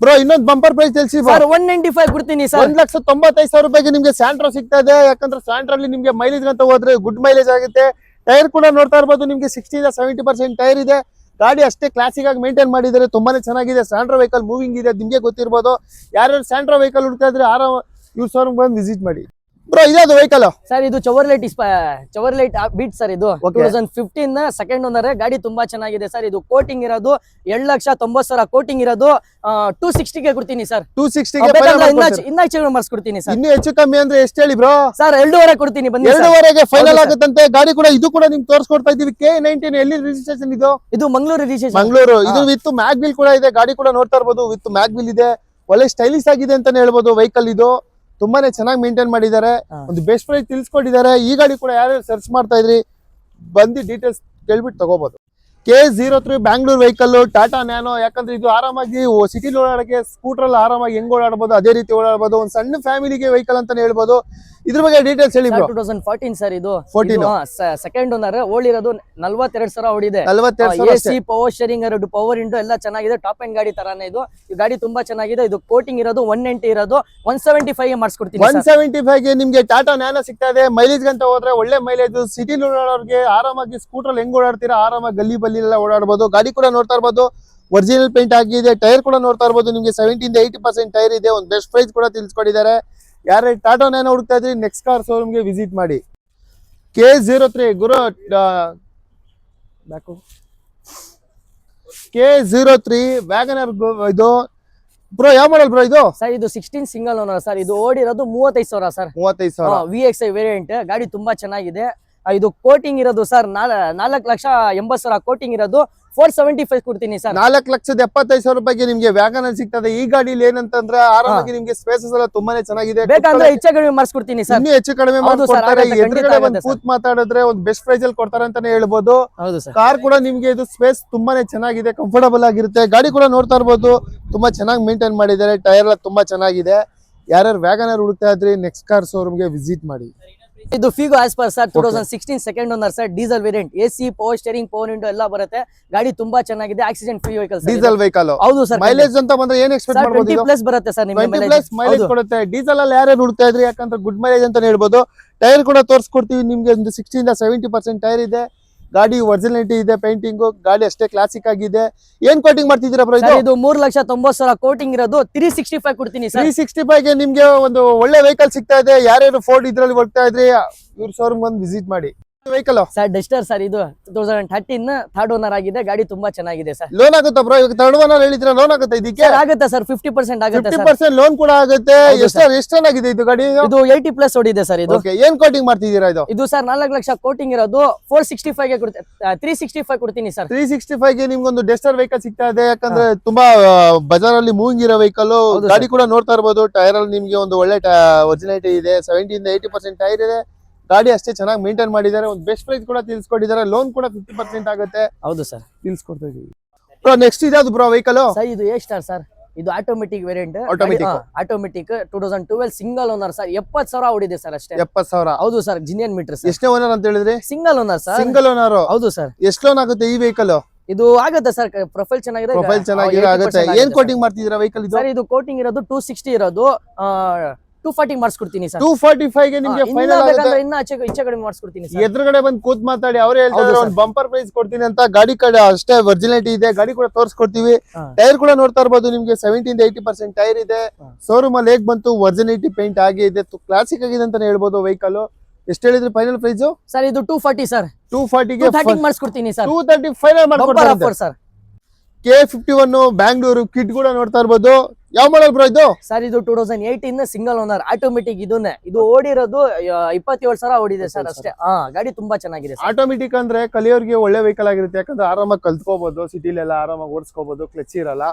ಬ್ರೋ. ಇನ್ನೊಂದು ಬಂಪರ್ ಪ್ರೈಸ್ ತಿಳಿಸಿ ಸರ್. 195 ಕೊಡ್ತೀನಿ ಸರ್. 1,95,000 ರೂಪಾಯಿಗೆ ನಿಮ್ಗೆ ಸ್ಯಾಂಟ್ರೋ ಸಿಗ್ತಾ ಇದೆ. ಯಾಕಂದ್ರೆ ಸ್ಯಾಂಟ್ರೋ ಅಲ್ಲಿ ನಿಮ್ಗೆ ಮೈಲೇಜ್ ಅಂತ ಹೋದ್ರೆ ಗುಡ್ ಮೈಲೇಜ್ ಆಗುತ್ತೆ. ಟೈರ್ ಕೂಡ ನೋಡ್ತಾ ಇರ್ಬೋದು, ನಿಮ್ಗೆ 60-70% ಟೈರ್ ಇದೆ. ಗಾಡಿ ಅಷ್ಟೇ ಕ್ಲಾಸಿಕ್ ಆಗಿ ಮೇಂಟೈನ್ ಮಾಡಿದ್ದಾರೆ. ತುಂಬಾನೇ ಚೆನ್ನಾಗಿದೆ. ಸ್ಯಾಂಟ್ರೋ ವೆಹಿಕಲ್ ಮೂವಿಂಗ್ ಇದೆ, ನಿಮ್ಗೆ ಗೊತ್ತಿರ್ಬೋದು. ಯಾರ್ಯಾರು ಸ್ಯಾಂಟ್ರೋ ವೆಹಿಕಲ್ ಹುಡ್ತಾ ಇದ್ರೆ ಆರಾಮ ಇವ್ರ ಶೋರೂಮ್ ಬಂದು ವಿಸಿಟ್ ಮಾಡಿ. ಬ್ರೋ ಇದಾದ ವೆಹಿಕಲ್ ಸರ್, ಇದು ಚವರ್ಲೈಟ್ ಬೀಟ್ ಸರ್. ಇದು 2015 ಸೆಕೆಂಡ್ ಓನರ್. ಗಾಡಿ ತುಂಬಾ ಚೆನ್ನಾಗಿದೆ ಸರ್. ಇದು ಕೋಟಿಂಗ್ ಇರೋದು 2,90,000 ಕೋಟಿಂಗ್ ಇರೋದು 260ಗೆ ಕೊಡ್ತೀನಿ ಸರ್. 260ಗೆ ಇನ್ನ ಹೆಚ್ಚು ಮಾಡಿಸ್ಕೊಡ್ತೀನಿ ಸರ್. ಇನ್ನು ಹೆಚ್ಚು ಕಮ್ಮಿ ಅಂದ್ರೆ ಎಷ್ಟು ಹೇಳಿ ಬ್ರೋ? ಸರ್ 2.5 ಕೊಡ್ತೀನಿ. ಬನ್ನಿ 2.5ಗೆ ಫೈನಲ್ ಆಗುತ್ತಂತೆ. ಗಾಡಿ ಕೂಡ ಇದು ಕೂಡ ನಿಮ್ಗೆ ತೋರಿಸ್ಕೊಡ್ತಾ ಇದೀವಿ. K19 ಎಲ್ಲಿ ರಿಜಿಸ್ಟ್ರೇಷನ್ ಇದು? ಇದು ಮಂಗಳೂರು ರಿಜಿಸ್ಟ್ರೇಷನ್. ಮಂಗಳೂರು. ಇದು ವಿತ್ ಮ್ಯಾಗ್ ವೀಲ್ ಕೂಡ ಇದೆ. ಗಾಡಿ ಕೂಡ ನೋಡ್ತಾ ಇರ್ಬೋದು, ವಿತ್ ಮ್ಯಾಗ್ ವೀಲ್ ಇದೆ. ಒಳ್ಳೆ ಸ್ಟೈಲಿಶ್ ಆಗಿದೆ ಅಂತಾನೆ ಹೇಳ್ಬೋದು ವೆಹಿಕಲ್ ಇದು. ತುಂಬಾನೇ ಚೆನ್ನಾಗಿ ಮೇಂಟೈನ್ ಮಾಡಿದ್ದಾರೆ. ಒಂದು ಬೆಸ್ಟ್ ಪ್ರೈಸ್ ತಿಳಿಸ್ಕೊಟ್ಟಿದ್ದಾರೆ. ಈ ಗಾಡಿ ಕೂಡ ಯಾರ್ಯಾರು ಸರ್ಚ್ ಮಾಡ್ತಾ ಇದ್ರಿ ಬಂದು ಡೀಟೇಲ್ಸ್ ಕೇಳ್ಬಿಟ್ಟು ತಗೋಬಹುದು. K03 Bangalore vehicle, Tata nano. ಯಾಕಂದ್ರೆ ಇದು ಆರಾಮಾಗಿ ಸಿಟಿ ಓಡಾಡಕ್ಕೆ ಸ್ಕೂಟರ್ ಅಲ್ಲಿ ಆರಾಮಾಗಿ ಹೆಂಗ್ ಓಡಾಡಬಹುದು ಅದೇ ರೀತಿ ಓಡಾಡಬಹುದು. ಒಂದು ಸಣ್ಣ ಫ್ಯಾಮಿಲಿಗೆ ವೆಹಿಕಲ್ ಅಂತಾನೆ ಹೇಳ್ಬೋದು. ಇದ್ರ ಬಗ್ಗೆ ಡೀಟೇಲ್ಸ್ ಹೇಳಿ ಬ್ರೋ. 2014 ಸರ್. ಇದು 14 ಸೆಕೆಂಡ್ ಓನರ್. ಓಡಿರೋದು 42,000 ಹೊಡಿದೆ. 42,000 AC power steering, power window ಎಲ್ಲ ಚೆನ್ನಾಗಿದೆ. ಟಾಪ್ ಎಂಡ್ ಗಾಡಿ ತರಾನೇ ಇದು. ಈ ಗಾಡಿ ತುಂಬಾ ಚೆನ್ನಾಗಿದೆ. ಇದು ಕೋಟಿಂಗ್ ಇರೋದು 190 ಇರೋದು 175 ಗೆ ಮಾಡಿಸ್ಕೊಡ್ತೀನಿ. 175ಗೆ ನಿಮ್ಗೆ ಟಾಟಾ ನ್ಯಾನೋ ಸಿಗ್ತಾ ಇದೆ. ಮೈಲೇಜ್ ಅಂತ ಹೋದ್ರೆ ಒಳ್ಳೆ ಮೈಲೇಜ್. ಸಿಟಿ ಓಡಾಡೋರ್ಗೆ ಆರಾಮಾಗಿ ಸ್ಕೂಟರ್ ಅಲ್ಲಿ ಹೆಂಗ್ ಓಡಾಡ್ತೀರಾ ಆರಾಮಾಗಿ ಗಲ್ಲಿ ಬಲ್ಲಿ ಎಲ್ಲ ಓಡಾಡಬಹುದು. ಗಾಡಿ ಕೂಡ ನೋಡ್ತಾ ಇರ್ಬೋದು, ಒರಿಜಿನಲ್ ಪೇಂಟ್ ಆಗಿದೆ. ಟೈರ್ ಕೂಡ ನೋಡ್ತಾ ಇರ್ಬೋದು, ನಿಮ್ಗೆ 70-80% ಟೈರ್ ಇದೆ. ಒಂದು ಬೆಸ್ಟ್ ಪ್ರೈಸ್ ಕೂಡ ತಿಳಿಸ್ಕೊಟ್ಟಿದ್ದಾರೆ. ಯಾರೇ ಟಾಟಾ ನ್ಯಾನೋ ಹುಡುಕ್ತಾ ಇದ್ರಿ ನೆಕ್ಸ್ಟ್ ಕಾರ್ ಶೋರೂಮ್ಗೆ ವಿಸಿಟ್ ಮಾಡಿ. K03 ಗುರು K03 ವ್ಯಾಗನರ್ ಇದು ಬ್ರೋ. ಯಾವ ಮಾಡಲ್ ಬ್ರೋ ಇದು? ಸರ್ ಇದು 16 ಸಿಂಗಲ್ ಓನರ್ ಸರ್. ಇದು ಓಡಿರೋದು 35,000 ಸರ್. 35,000 VXI variant. ಗಾಡಿ ತುಂಬಾ ಚೆನ್ನಾಗಿದೆ. ಇದು ಕೋಟಿಂಗ್ ಇರೋದು ಸರ್ 4,80,000 ಕೋಟಿಂಗ್ ಇರೋದು 475 ಕೊಡ್ತೀನಿ ಸರ್. 4,75,000 ರೂಪಾಯಿಗೆ ನಿಮ್ಗೆ ವ್ಯಾಗನರ್ ಸಿಗ್ತದೆ. ಈ ಗಾಡಿಲಿ ಏನಂತಂದ್ರೆ ಆರಾಮಾಗಿ ನಿಮ್ಗೆ ಸ್ಪೇಸಸ್ ಎಲ್ಲ ತುಂಬಾನೇ ಚೆನ್ನಾಗಿದೆ. ಬೇಕಂದ್ರೆ ಹೆಚ್ಚು ಕಡಿಮೆ ಮಾಡಿಸ್ಕೊಡ್ತೀನಿ ಸರ್. ಇನ್ನೂ ಹೆಚ್ಚು ಕಡಿಮೆ ಮಾಡ್ಕೊಡ್ತಾರೆ. ಎದುರುಗಡೆ ಬಂದು ಕೂತ್ ಮಾತಾಡಿದ್ರೆ ಒಂದು ಬೆಸ್ಟ್ ಪ್ರೈಸ್ ಅಲ್ಲಿ ಕೊಡ್ತಾರೆ ಅಂತಾನೆ ಹೇಳ್ಬೋದು. ಕಾರ್ ಕೂಡ ನಿಮ್ಗೆ ಇದು ಸ್ಪೇಸ್ ತುಂಬಾನೇ ಚೆನ್ನಾಗಿದೆ, ಕಂಫರ್ಟಬಲ್ ಆಗಿರುತ್ತೆ. ಗಾಡಿ ಕೂಡ ನೋಡ್ತಾ ಇರ್ಬೋದು, ತುಂಬಾ ಚೆನ್ನಾಗಿ ಮೇಂಟೈನ್ ಮಾಡಿದ್ದಾರೆ. ಟೈರ್ ಎಲ್ಲ ತುಂಬಾ ಚೆನ್ನಾಗಿದೆ. ಯಾರ್ಯಾರು ವ್ಯಾಗನರ್ ಹುಡುಕ್ತಾ ಇದ್ರಿ ನೆಕ್ಸ್ಟ್ ಕಾರ್ ಶೋರೂಮ್ಗೆ ವಿಸಿಟ್ ಮಾಡಿ. ಇದು Figo Aspire sir. 2016 second owner sir. Diesel variant. AC power steering, power window ಎಲ್ಲ ಬರುತ್ತೆ. ಗಾಡಿ ತುಂಬಾ ಚೆನ್ನಾಗಿದೆ. Accident free vehicle. Diesel vehicle. ಹೌದು ಸರ್. ಮೈಲೇಜ್ ಅಂತ ಬಂದ್ರೆ ಏನ್ ಎಕ್ಸ್ಪೆಕ್ಟ್ ಮಾಡಬಹುದು? 20+ ಬರುತ್ತೆ ಸರ್. ನಿಮಗೆ 20+ ಮೈಲೇಜ್ ಕೊಡುತ್ತೆ. ಡೀಸೆಲ್ ಅಲ್ಲಿ ಯಾರು ಹುಡುಕ್ತಾ ಇದ್ರಿ ಯಾಕಂದ್ರೆ ಗುಡ್ ಮೈಲೇಜ್ ಅಂತಾನೆ ಹೇಳ್ಬೋದು. ಟೈರ್ ಕೂಡ ತೋರಿಸ್ಕೊಡ್ತೀವಿ ನಿಮ್ಗೆ. ಒಂದು 60-70% ಟೈರ್ ಇದೆ. ಗಾಡಿ ಒರಿಜಿನಾಲಿಟಿ ಇದೆ. ಪೇಂಟಿಂಗ್ ಗಾಡಿ ಅಷ್ಟೇ ಕ್ಲಾಸಿಕ್ ಆಗಿದೆ. ಏನ್ ಕೋಟಿಂಗ್ ಮಾಡ್ತಿದ್ದೀರಾ ಬ್ರೋ ಇದು? ಇದು 3,90,000 ಕೋಟಿಂಗ್ ಇರೋದು 365 ಕೊಡ್ತೀನಿ ಸರ್. 365ಗೆ ನಿಮ್ಗೆ ಒಂದು ಒಳ್ಳೆ ವೆಹಿಕಲ್ ಸಿಗ್ತಾ ಇದೆ. ಯಾರ್ಯಾರು ಫೋರ್ಡ್ ಇದ್ರಲ್ಲಿ ಹೋಗ್ತಾ ಇದ್ರಿ ಇವ್ರ ಶೋರೂಮ್ ಬಂದು ವಿಸಿಟ್ ಮಾಡಿ. Vehicle sir Duster sir. ಇದು 2013 ಥರ್ಡ್ ಓನರ್ ಆಗಿದೆ. ಗಾಡಿ ತುಂಬಾ ಚೆನ್ನಾಗಿದೆ ಸರ್. ಲೋನ್ ಆಗುತ್ತಾ ಬ್ರೋ? ಇವಾಗ ಥರ್ಡ್ ಓನರ್ ಹೇಳಿದ್ರೆ ಲೋನ್ ಆಗುತ್ತೆ ಇದಕ್ಕೆ? ಆಗುತ್ತೆ ಸರ್. 50% ಆಗುತ್ತೆ. 50% ಲೋನ್ ಕೂಡ ಆಗುತ್ತೆ. ಎಷ್ಟು ಚೆನ್ನಾಗಿದೆ ಇದು ಗಾಡಿ? ಇದು 80+ ಓಡಿದೆ ಸರ್. ಇದು ಏನ್ ಕೋಟಿಂಗ್ ಮಾಡ್ತಿದ್ದೀರಾ ಇದು? ಇದು ಸರ್ 4 ಲಕ್ಷ ಕೋಟಿಂಗ್ ಇರೋದು 465ಗೆ 365 ಕೊಡ್ತೀನಿ ಸರ್. 365ಗೆ ನಿಮ್ಗೊಂದು ಡಸ್ಟರ್ ವೆಹಿಕಲ್ ಸಿಗ್ತಾ ಇದೆ. ಯಾಕಂದ್ರೆ ತುಂಬಾ ಬಜಾರ್ ಅಲ್ಲಿ ಮೂವಿಂಗ್ ಇರೋ ವೆಹಿಕಲ್. ಗಾಡಿ ಕೂಡ ನೋಡ್ತಾ ಇರ್ಬೋದು. ಟೈರ್ ಅಲ್ಲಿ ನಿಮ್ಗೆ ಒಂದು ಒಳ್ಳೆ ಒರಿಜಿನಾಲಿಟಿ ಇದೆ. 70-80% ಟೈರ್ ಇದೆ. ಗಾಡಿ ಅಷ್ಟೇ ಚೆನ್ನಾಗಿ ಮೇಂಟೈನ್ ಮಾಡಿದ್ದಾರೆ. ಒಂದು ಬೆಸ್ಟ್ ಪ್ರೈಸ್ ಕೂಡ ತಿಳಿಸ್ಕೊಟ್ಟಿದ್ದಾರೆ. ಲೋನ್ ಕೂಡ 50% ಆಗುತ್ತೆ. ಹೌದು ಸರ್, ತಿಳಿಸ್ಕೊಡ್ತಾ ಇದೀವಿ. ಬ್ರೋ ನೆಕ್ಸ್ಟ್ ಇದಾದ್ರು ಬ್ರೋ ವೆಹಿಕಲ್ ಸರ್. ಇದು ಎ ಸ್ಟಾರ್ ಸರ್. ಇದು automatic variant. Automatic 2012 single owner sir. 70,000 ಓಡಿದೆ ಸರ್ ಅಷ್ಟೇ. 70,000. ಹೌದು ಸರ್. Genuine meter. ಎಷ್ಟೇ ಓನರ್ ಅಂತ ಹೇಳಿದ್ರೆ? Single owner sir. Single owner. ಹೌದು ಸರ್. ಎಷ್ಟು ಲೋನ್ ಆಗುತ್ತೆ ಈ ವೆಹಿಕಲ್? ಇದು ಆಗುತ್ತೆ ಸರ್. ಪ್ರೊಫೈಲ್ ಚೆನ್ನಾಗಿದೆ. ಪ್ರೊಫೈಲ್ ಚೆನ್ನಾಗಿದೆ ಆಗುತ್ತೆ. ಏನ್ ಕೋಟಿಂಗ್ ಮಾಡ್ತಿದ್ದೀರಾ ವೆಹಿಕಲ್ ಇದು? ಸರ್ ಇದು ಕೋಟಿಂಗ್ ಇರೋದು 260 ಇರೋದು 240 ಮಾಡಿಸ್ಕೊಡ್ತೀನಿ ಸರ್. 245 ಗೆ ನಿಮ್ಗೆ ಫೈನಲ್ ಆಗುತ್ತೆ. ಇನ್ನ ಈಚೆ ಕಡೆ ಮಾಡಿಸ್ಕೊಡ್ತೀನಿ ಸರ್. ಎದುರುಗಡೆ ಬಂದು ಕೂತ್ ಮಾತಾಡಿ, ಅವರೇ ಹೇಳ್ತಾರೆ ಒಂದು ಬಂಪರ್ ಪ್ರೈಸ್ ಕೊಡ್ತೀನಿ ಅಂತ. ಗಾಡಿ ಕಡೆ ಅಷ್ಟೇ ಒರಿಜಿನಾಲಿಟಿ ಇದೆ, ಗಾಡಿ ಕೂಡ ತೋರಿಸ್ಕೊಡ್ತೀವಿ. ಟೈರ್ ಕೂಡ ನೋಡ್ತಾ ಇರ್ಬೋದು, ನಿಮ್ಗೆ 70-80% ಟೈರ್ ಇದೆ. ಶೋರೂಮ್ ಅಲ್ಲಿ ಹೇಗ್ ಬಂತು ಒರಿಜಿನಾಲಿಟಿ ಪೇಂಟ್ ಆಗಿ ಇದೆ, ಕ್ಲಾಸಿಕ್ ಆಗಿದೆ ಅಂತಾನೆ ಹೇಳ್ಬೋದು ವೆಹಿಕಲ್. ಎಷ್ಟು ಹೇಳಿದ್ರಿ ಫೈನಲ್ ಪ್ರೈಸ್ ಸರ್? ಇದು 240 ಸರ್. 240 ಗೆ 230 ಮಾಡಿಸ್ಕೊಡ್ತೀನಿ ಸರ್. 230 ಫೈನಲ್ ಮಾಡ್ಕೊಡ್ತಾರೆ ಸರ್. K51 ಬ್ಯಾಂಗ್ಳೂರು ಕಿಟ್ ಕೂಡ ನೋಡ್ತಾ ಇರ್ಬೋದು. ಯಾವ ಮಾಡಲ್ ಬ್ರೋ ಇದು? ಸರ್ ಇದು 2018 ಸಿಂಗಲ್ ಓನರ್ ಆಟೋಮೆಟಿಕ್. ಇದು ಓಡಿರೋದು 27,000 ಓಡಿದೆ ಸರ್ ಅಷ್ಟೇ. ಗಾಡಿ ತುಂಬಾ ಚೆನ್ನಾಗಿದೆ. ಆಟೋಮೆಟಿಕ್ ಅಂದ್ರೆ ಕಲಿಯೋರ್ಗೆ ಒಳ್ಳೆ ವೆಹಿಕಲ್ ಆಗಿರುತ್ತೆ, ಯಾಕಂದ್ರೆ ಆರಾಮಾಗಿ ಕಲ್ತ್ಕೋಬಹುದು, ಸಿಟಿಲೆಲ್ಲ ಆರಾಮಾಗಿ ಓಡಿಸ್ಕೋಬಹುದು, ಕ್ಲಚ್ ಇರಲ್ಲ.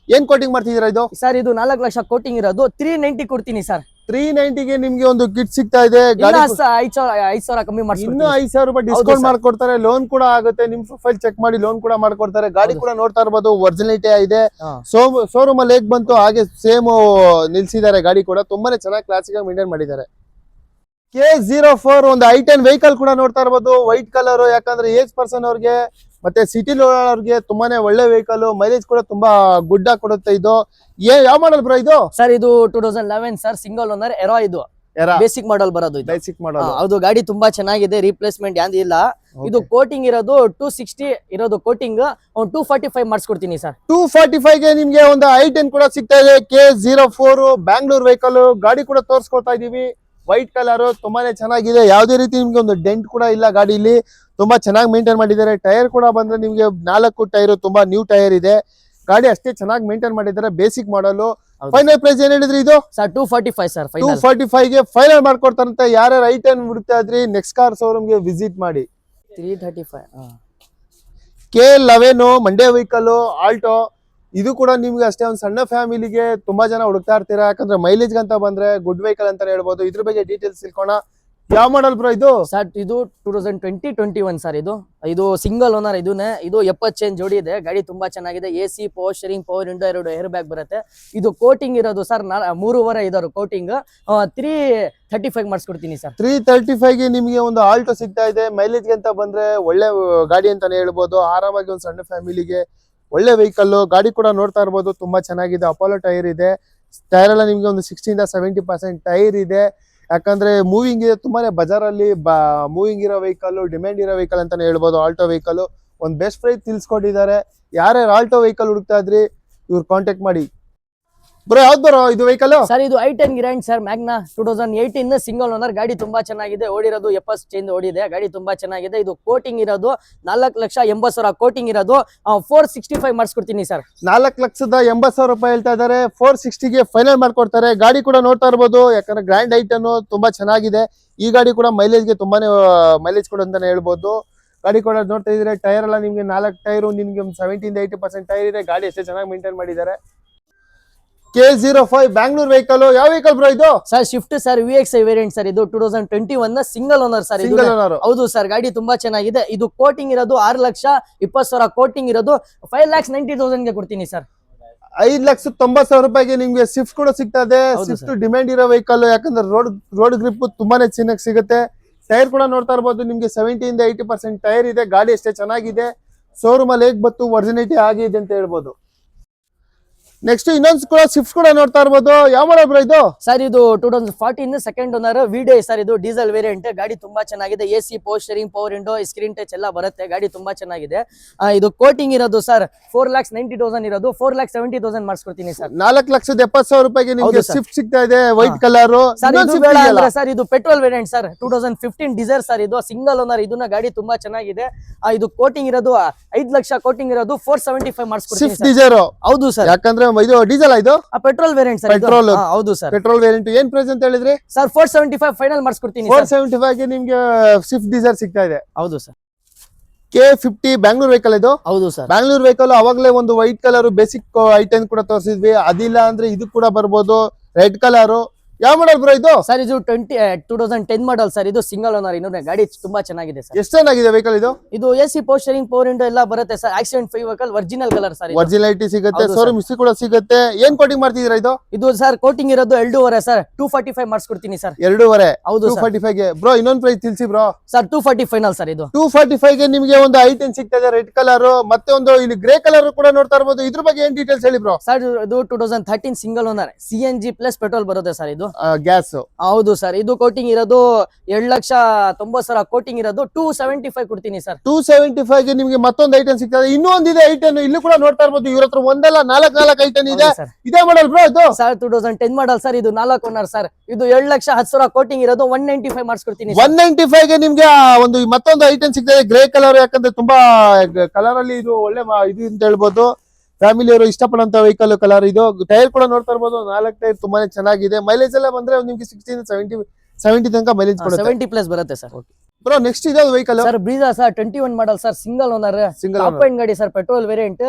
ಏನ್ ಕೋಟಿಂಗ್ ಮಾಡ್ತಿದ್ದೀರಾ ಇದು? ಸರ್ ಇದು 4 ಲಕ್ಷ ಕೋಟಿಂಗ್ ಇರೋದು 390 ಕೊಡ್ತೀನಿ ಸರ್. 390 ಗೆ ನಿಮ್ಗೆ ಒಂದು ಕಿಟ್ ಸಿಗ್ತಾ ಇದೆ. ಗಾಡಿ 5,000 ಕಮ್ಮಿ ಮಾಡ್ತೀನಿ. ಇನ್ನು 5,000 ರೂಪಾಯಿ ಡಿಸ್ಕೌಂಟ್ ಮಾಡ್ಕೊಡ್ತಾರೆ. ಲೋನ್ ಕೂಡ ಆಗುತ್ತೆ, ನಿಮ್ ಪ್ರೊಫೈಲ್ ಚೆಕ್ ಮಾಡಿ ಲೋನ್ ಕೂಡ ಮಾಡ್ಕೊಡ್ತಾರೆ. ಗಾಡಿ ಕೂಡ ನೋಡ್ತಾ ಇರ್ಬೋದು, ಒರಿಜಿನಾಲಿಟಿ ಇದೆ. ಶೋರೂಮ್ ಅಲ್ಲಿ ಹೇಗ್ ಬಂತು ಹಾಗೆ ಸೇಮ್ ನಿಲ್ಸಿದ್ದಾರೆ. ಗಾಡಿ ಕೂಡ ತುಂಬಾನೇ ಚೆನ್ನಾಗಿ ಕ್ಲಾಸಿಕ್ ಆಗಿ ಮೇಂಟೈನ್ ಮಾಡಿದ್ದಾರೆ. K04 ಒಂದು i10 ವೆಹಿಕಲ್ ಕೂಡ ನೋಡ್ತಾ ಇರ್ಬೋದು, ವೈಟ್ ಕಲರ್. ಯಾಕಂದ್ರೆ ಏಜ್ ಪರ್ಸನ್ ಅವ್ರಿಗೆ ಮತ್ತೆ ಸಿಟಿ ಅವ್ರಿಗೆ ತುಂಬಾನೇ ಒಳ್ಳೆ ವೆಹಿಕಲ್, ಮೈಲೇಜ್ ಕೂಡ ತುಂಬಾ ಗುಡ್ ಆಗಿ ಕೊಡುತ್ತೆ. ಇದು ಯಾವ ಮಾಡಲ್ ಬ್ರೋ ಇದು? ಸರ್ ಇದು 2011 ಸರ್, ಸಿಂಗಲ್ ಓನರ್ ಎರಾ. ಇದು ಬೇಸಿಕ್ ಮಾಡಲ್ ಬರೋದು. ಬೇಸಿಕ್ ಮಾಡಲ್ ಹೌದು. ಗಾಡಿ ತುಂಬಾ ಚೆನ್ನಾಗಿದೆ, ರೀಪ್ಲೇಸ್ಮೆಂಟ್ ಯಾವ್ದು ಇಲ್ಲ. ಇದು ಕೋಟಿಂಗ್ ಇರೋದು 260 ಇರೋದು ಕೋಟಿಂಗ್. 245 ಮಾಡಿಸ್ಕೊಡ್ತೀನಿ ಸರ್. 245 ಗೆ ನಿಮ್ಗೆ ಒಂದು i10 ಕೂಡ ಸಿಗ್ತಾ ಇದೆ. K04 Bangalore vehicle. ಗಾಡಿ ಕೂಡ ತೋರಿಸ್ಕೊಡ್ತಾ ಇದೀವಿ. ವೈಟ್ ಕಲರ್ ತುಂಬಾನೇ ಚೆನ್ನಾಗಿದೆ. ಯಾವುದೇ ರೀತಿ ನಿಮ್ಗೆ ಒಂದು ಡೆಂಟ್ ಕೂಡ ಇಲ್ಲ ಗಾಡಿಲಿ. ತುಂಬಾ ಚೆನ್ನಾಗಿ ಮೇಂಟೈನ್ ಮಾಡಿದ್ದಾರೆ. ಟೈರ್ ಕೂಡ ಬಂದ್ರೆ ನಿಮ್ಗೆ 4 ಟೈರ್ ತುಂಬಾ ನ್ಯೂ ಟೈರ್ ಇದೆ. ಗಾಡಿ ಅಷ್ಟೇ ಚೆನ್ನಾಗಿ ಮೇಂಟೈನ್ ಮಾಡಿದ್ದಾರೆ. ಬೇಸಿಕ್ ಮಾಡಲು. ಫೈನಲ್ ಪ್ರೈಸ್ ಏನ್ ಹೇಳಿದ್ರಿ ಇದು? Sir 245 sir. 245 ಗೆ ಫೈನಲ್ ಮಾಡ್ಕೊಡ್ತಾರಂತೆ. ಯಾರ್ಯಾರು i10 ಹುಡುಕ್ತಾ ಇದ್ರಿ ನೆಕ್ಸ್ಟ್ ಕಾರ್ ಶೋರೂಮ್ ಗೆ ವಿಸಿಟ್ ಮಾಡಿ. 335 K11 ಮಂಡ್ಯ ವೆಹಿಕಲ್ ಆಲ್ಟೋ. ಇದು ಕೂಡ ನಿಮ್ಗೆ ಅಷ್ಟೇ ಒಂದು ಸಣ್ಣ ಫ್ಯಾಮಿಲಿಗೆ ತುಂಬಾ ಜನ ಹುಡುಕ್ತಾ ಇರ್ತೀರಾ, ಯಾಕಂದ್ರೆ ಮೈಲೇಜ್ ಅಂತ ಬಂದ್ರೆ ಗುಡ್ ವೆಹಿಕಲ್ ಅಂತಾನೆ ಹೇಳ್ಬೋದು. ಇದ್ರ ಬಗ್ಗೆ ಡೀಟೇಲ್ಸ್ ತಿಳ್ಕೋಣ. ಯಾವ ಮಾಡಲ್ ಬ್ರೋ ಇದು? ಸರ್ ಇದು 2020-21 ಸರ್. ಇದು ಸಿಂಗಲ್ ಓನರ್. ಇದು 70 ಚೇಂಜ್ ಜೋಡಿ ಇದೆ. ಗಾಡಿ ತುಂಬಾ ಚೆನ್ನಾಗಿದೆ. AC, power steering, power window, 2 air bag ಬರುತ್ತೆ. ಇದು ಕೋಟಿಂಗ್ ಇರೋದು ಸರ್ 3.5 ಇದಾರು ಕೋಟಿಂಗ್. 335 ಮಾಡಿಸ್ಕೊಡ್ತೀನಿ ಸರ್. 335 ಗೆ ನಿಮ್ಗೆ ಒಂದು ಆಲ್ಟೋ ಸಿಗ್ತಾ ಇದೆ. ಮೈಲೇಜ್ ಅಂತ ಬಂದ್ರೆ ಒಳ್ಳೆ ಗಾಡಿ ಅಂತಾನೆ ಹೇಳ್ಬೋದು. ಆರಾಮಾಗಿ ಒಂದು ಸಣ್ಣ ಫ್ಯಾಮಿಲಿಗೆ ಒಳ್ಳೆ ವೆಹಿಕಲ್. ಗಾಡಿ ಕೂಡ ನೋಡ್ತಾ ಇರ್ಬೋದು, ತುಂಬಾ ಚೆನ್ನಾಗಿದೆ. ಅಪೋಲೋ ಟೈರ್ ಇದೆ. ಟೈರ್ ಎಲ್ಲ ನಿಮ್ಗೆ ಒಂದು 60-70% ಟೈರ್ ಇದೆ. ಯಾಕಂದ್ರೆ ಮೂವಿಂಗ್ ಇದೆ, ತುಂಬಾನೇ ಬಜಾರಲ್ಲಿ ಮೂವಿಂಗ್ ಇರೋ ವೆಹಿಕಲ್, ಡಿಮ್ಯಾಂಡ್ ಇರೋ ವೆಹಿಕಲ್ ಅಂತಾನೆ ಹೇಳ್ಬೋದು. ಆಲ್ಟೋ ವೆಹಿಕಲ್ ಒಂದು ಬೆಸ್ಟ್ ಪ್ರೈಸ್ ತಿಳ್ಸ್ಕೊಟ್ಟಿದ್ದಾರೆ. ಯಾರ್ಯಾರು ಆಲ್ಟೋ ವೆಹಿಕಲ್ ಹುಡುಕ್ತಾ ಇದ್ರಿ ಇವ್ರು ಕಾಂಟ್ಯಾಕ್ಟ್ ಮಾಡಿ. ಬ್ರೋ ಯಾವ್ದು ಬರೋ ಇದು ವೆಹಿಕಲ್? ಸರ್ ಇದು i10 grand sir, Magna 2018 single owner. ಗಾಡಿ ತುಂಬಾ ಚೆನ್ನಾಗಿದೆ. ಓಡಿರೋದು 70 ಚೇಂಜ್ ಓಡಿದೆ. ಗಾಡಿ ತುಂಬಾ ಚೆನ್ನಾಗಿದೆ. ಇದು ಕೋಟಿಂಗ್ ಇರೋದು 4,80,000 ಕೋಟಿಂಗ್ ಇರೋದು. 465 ಮಾಡಿಸ್ಕೊಡ್ತೀನಿ ಸರ್. 4,80,000 ರೂಪಾಯಿ ಹೇಳ್ತಾ ಇದಾರೆ. 460 ಗೆ ಫೈನಲ್ ಮಾಡ್ಕೊಡ್ತಾರೆ. ಗಾಡಿ ಕೂಡ ನೋಡ್ತಾ ಇರ್ಬೋದು, ಯಾಕಂದ್ರೆ ಗ್ರ್ಯಾಂಡ್ i10 ತುಂಬಾ ಚೆನ್ನಾಗಿದೆ. ಈ ಗಾಡಿ ಕೂಡ ಮೈಲೇಜ್ಗೆ ತುಂಬಾನೇ ಮೈಲೇಜ್ ಕೂಡ ಅಂತಾನೆ ಹೇಳ್ಬೋದು. ಗಾಡಿ ಕೂಡ ನೋಡ್ತಾ ಇದ್ರೆ ಟೈರ್ ಎಲ್ಲ ನಿಮ್ಗೆ 4 ಟೈರ್, ನಿಮ್ಗೆ 70-80% ಟೈರ್ ಇದೆ. ಗಾಡಿ ಅಷ್ಟೇ ಚೆನ್ನಾಗಿ ಮೇಂಟೈನ್ ಮಾಡಿದ್ದಾರೆ. K05 Bangalore vehicle. ಯಾವ ವೆಹಿಕಲ್ ಬ್ರೋ ಇದು? Sir shift sir, VXi variant sir. ಇದು 2021 ಸಿಂಗಲ್ ಓನರ್ ಸರ್. ಹೌದು ಸರ್. ಗಾಡಿ ತುಂಬಾ ಚೆನ್ನಾಗಿದೆ. ಇದು ಕೋಟಿಂಗ್ ಇರೋದು 6,20,000 ಕೋಟಿಂಗ್ ಇರೋದು. 5,90,000 ಗೆ ಕೊಡ್ತೀನಿ ಸರ್. 5,90,000 ರೂಪಾಯಿಗೆ ನಿಮ್ಗೆ ಸ್ವಿಫ್ಟ್ ಕೂಡ ಸಿಗ್ತಾ ಇದೆ. ಸ್ವಿಫ್ಟ್ ಡಿಮ್ಯಾಂಡ್ ಇರೋ ವೆಹಿಕಲ್, ಯಾಕಂದ್ರೆ ರೋಡ್ ಗ್ರಿಪ್ ತುಂಬಾನೇ ಚೆನ್ನಾಗಿ ಸಿಗುತ್ತೆ. ಟೈರ್ ಕೂಡ ನೋಡ್ತಾ ಇರ್ಬೋದು, ನಿಮ್ಗೆ 70-80% ಟೈರ್ ಇದೆ. ಗಾಡಿ ಅಷ್ಟೇ ಚೆನ್ನಾಗಿದೆ. ಶೋರೂಮ್ ಅಲ್ಲಿ ಹೇಗ್ ಬತ್ತು ಒರಿಜಿನಾಲಿಟಿ ಆಗಿದೆ ಅಂತ ಹೇಳ್ಬೋದು. ನೆಕ್ಸ್ಟ್ ಇನ್ನೊಂದು ಕೂಡ ಸ್ವಿಫ್ಟ್ ಕೂಡ ನೋಡ್ತಾ ಇರ್ಬೋದು. ಯಾವ ಮಾಡಲ್ ಬ್ರೋ ಇದು? ಸರ್ ಇದು 2014 ಸೆಕೆಂಡ್ ಓನರ್ ವಿಡೇ ಸರ್. ಇದು ಡೀಸೆಲ್ ವೇರಿಯಂಟ್. ಗಾಡಿ ತುಂಬಾ ಚೆನ್ನಾಗಿದೆ. AC, power steering, power window, screen touch ಎಲ್ಲ ಬರುತ್ತೆ. ಗಾಡಿ ತುಂಬಾ ಚೆನ್ನಾಗಿದೆ. ಇದು ಕೋಟಿಂಗ್ ಇರೋದು ಸರ್ 4,90,000 ಇರೋದು. 4,70,000 ಮಾಡಿಸ್ಕೊಡ್ತೀನಿ ಸರ್. 4,70,000 ರೂಪಾಯಿಗೆ ನಿಮ್ಗೆ ಸ್ವಿಫ್ಟ್ ಸಿಗ್ತಾ ಇದೆ. White colour sir. ಇದು petrol variant sir. 2015 diesel sir. ಇದು ಸಿಂಗಲ್ ಓನರ್. ಇದನ್ನ ಗಾಡಿ ತುಂಬಾ ಚೆನ್ನಾಗಿದೆ. ಇದು ಕೋಟಿಂಗ್ ಇರೋದು 5 ಲಕ್ಷ ಕೋಟಿಂಗ್ ಇರೋದು. 475 ಮಾಡಿಸ್ಕೊಡ್ತೀನಿ ಸರ್. ಹೌದು ಸರ್. ಯಾಕಂದ್ರೆ ಇದು ಡೀಸೆಲ್ ಇದು ಪೆಟ್ರೋಲ್ ವೇರಿಯಂಟ್ ಸರ್. ಪೆಟ್ರೋಲ್. ಹೌದು ಸರ್. ಪೆಟ್ರೋಲ್ ವೇರಿಯಂಟ್ ಏನ್ ಪ್ರೈಸ್ ಅಂತ ಹೇಳಿದ್ರಿ ಸರ್? 475 ಫೈನಲ್ ಮಾಡಿಸ್ಕೊಡ್ತೀನಿ. 475 ಗೆ ನಿಮ್ಗೆ ಸ್ವಿಫ್ಟ್ ಡೀಸೆಲ್ ಸಿಗ್ತಾ ಇದೆ. ಹೌದು ಸರ್. K50 ಬ್ಯಾಂಗ್ಳೂರ್ ವೆಹಿಕಲ್ ಇದು. ಹೌದು ಸರ್. ಬ್ಯಾಂಗ್ಳೂರ್ ವೆಹಿಕಲ್. ಅವಾಗಲೇ ಒಂದು ವೈಟ್ ಕಲರ್ ಬೇಸಿಕ್ i10 ಕೂಡ ತೋರಿಸಿದ್ವಿ. ಅದಿಲ್ಲ ಅಂದ್ರೆ ಇದು ಕೂಡ ಬರ್ಬೋದು, ರೆಡ್ ಕಲರ್. ಯಾವ ಮಾಡಲ್ ಬ್ರೋ ಇದು? ಸರ್ ಇದು 2010 ಮಾಡಲ್ ಸರ್. ಇದು ಸಿಂಗಲ್ ಓನರ್. ಇನ್ನೊಂದು ಗಾಡಿ ತುಂಬಾ ಚೆನ್ನಾಗಿದೆ ಸರ್. ಎಷ್ಟು ಚೆನ್ನಾಗಿದೆ ವೆಹಿಕಲ್ ಇದು? ಇದು AC, power steering, power window ಎಲ್ಲ ಬರುತ್ತೆ sir. Accident free vehicle, original colour sir. Originality ಸಿಗುತ್ತೆ. ಶೋರೂಮ್ ಹಿಸ್ಟ್ರಿ ಕೂಡ ಸಿಗುತ್ತೆ. ಏನ್ ಕೋಟಿಂಗ್ ಮಾಡ್ತಿದ್ದೀರಾ ಇದು? ಇದು ಸರ್ ಕೋಟಿಂಗ್ ಇರೋದು 2.5 ಸರ್. 245 ಮಾಡಿಸ್ಕೊಡ್ತೀನಿ ಸರ್. 2.5. ಹೌದು. 245 ಗೆ ಬ್ರೋ ಇನ್ನೊಂದು ಪ್ರೈಸ್ ತಿಳಿಸಿ ಬ್ರೋ. Sir 240 final sir. ಇದು 245 ಗೆ ನಿಮ್ಗೆ ಒಂದು i10 ಸಿಗ್ತಾ ಇದೆ, ರೆಡ್ ಕಲರ್. ಮತ್ತೆ ಒಂದು ಇಲ್ಲಿ ಗ್ರೇ ಕಲರ್ ಕೂಡ ನೋಡ್ತಾ ಇರ್ಬೋದು. ಇದ್ರ ಬಗ್ಗೆ ಏನ್ ಡೀಟೇಲ್ಸ್ ಹೇಳಿ ಬ್ರೋ. ಸರ್ ಇದು 2013 single owner. CNG plus petrol ಬರುತ್ತೆ ಸರ್. ಇದು ಗ್ಯಾಸ್. ಹೌದು ಸರ್, ಇದು ಕೋಟಿಂಗ್ ಇರೋದು 2,90,000 ಕೋಟಿಂಗ್ ಇರೋದು 275 ಕೊಡ್ತೀನಿ ಸರ್. 275 ಗೆ ನಿಮ್ಗೆ ಮತ್ತೊಂದು ಐಟಮ್ ಸಿಗ್ತದೆ. ಇನ್ನೂ ಒಂದಿದೆ ಐಟಮ್, ಇಲ್ಲೂ ಕೂಡ ನೋಡ್ತಾ ಇರ್ಬೋದು. ಇವ್ರ ಹತ್ರ ಒಂದಲ್ಲ 4 ಐಟಮ್ ಇದೆ. ಸರ್ ಇದೇ ಮಾಡಲ್ ಬ್ರೋ ಇದು ಸರ್ 2010 ಮಾಡಲ್ ಸರ್. ಇದು 4 ಓನರ್ ಸರ್. ಇದು 2,10,000 ಕೋಟಿಂಗ್ ಇರೋದು 195 ಮಾಡಿಸ್ಕೊಡ್ತೀನಿ. 195 ಗೆ ನಿಮ್ಗೆ ಒಂದು ಮತ್ತೊಂದು ಐಟಮ್ ಸಿಗ್ತದೆ, ಗ್ರೇ ಕಲರ್. ಯಾಕಂದ್ರೆ ತುಂಬಾ ಕಲರ್ ಅಲ್ಲಿ ಇದು ಒಳ್ಳೆ ಇದು ಅಂತ ಹೇಳ್ಬೋದು. ಫ್ಯಾಮಿಲಿ ಅವರು ಇಷ್ಟಪಡುವಂತ ವೆಹಿಕಲ್ ಕಲರ್ ಇದು. ಟೈರ್ ಕೂಡ ನೋಡ್ತಾ ಇರ್ಬೋದು, 4 ಟೈರ್ ತುಂಬಾನೇ ಚೆನ್ನಾಗಿದೆ. ಮೈಲೇಜ್ ಎಲ್ಲ ಬಂದ್ರೆ ನಿಮ್ಗೆ 60 70 ತನಕ ಮೈಲೇಜ್ ಕೊಡುತ್ತೆ. 70+ ಬರುತ್ತೆ ಸರ್. ಬ್ರೋ ನೆಕ್ಸ್ಟ್ ಇದೆ vehicle sir Brezza sir 21 model sir. Single owner, top end ಗಾಡಿ sir. Petrol variant,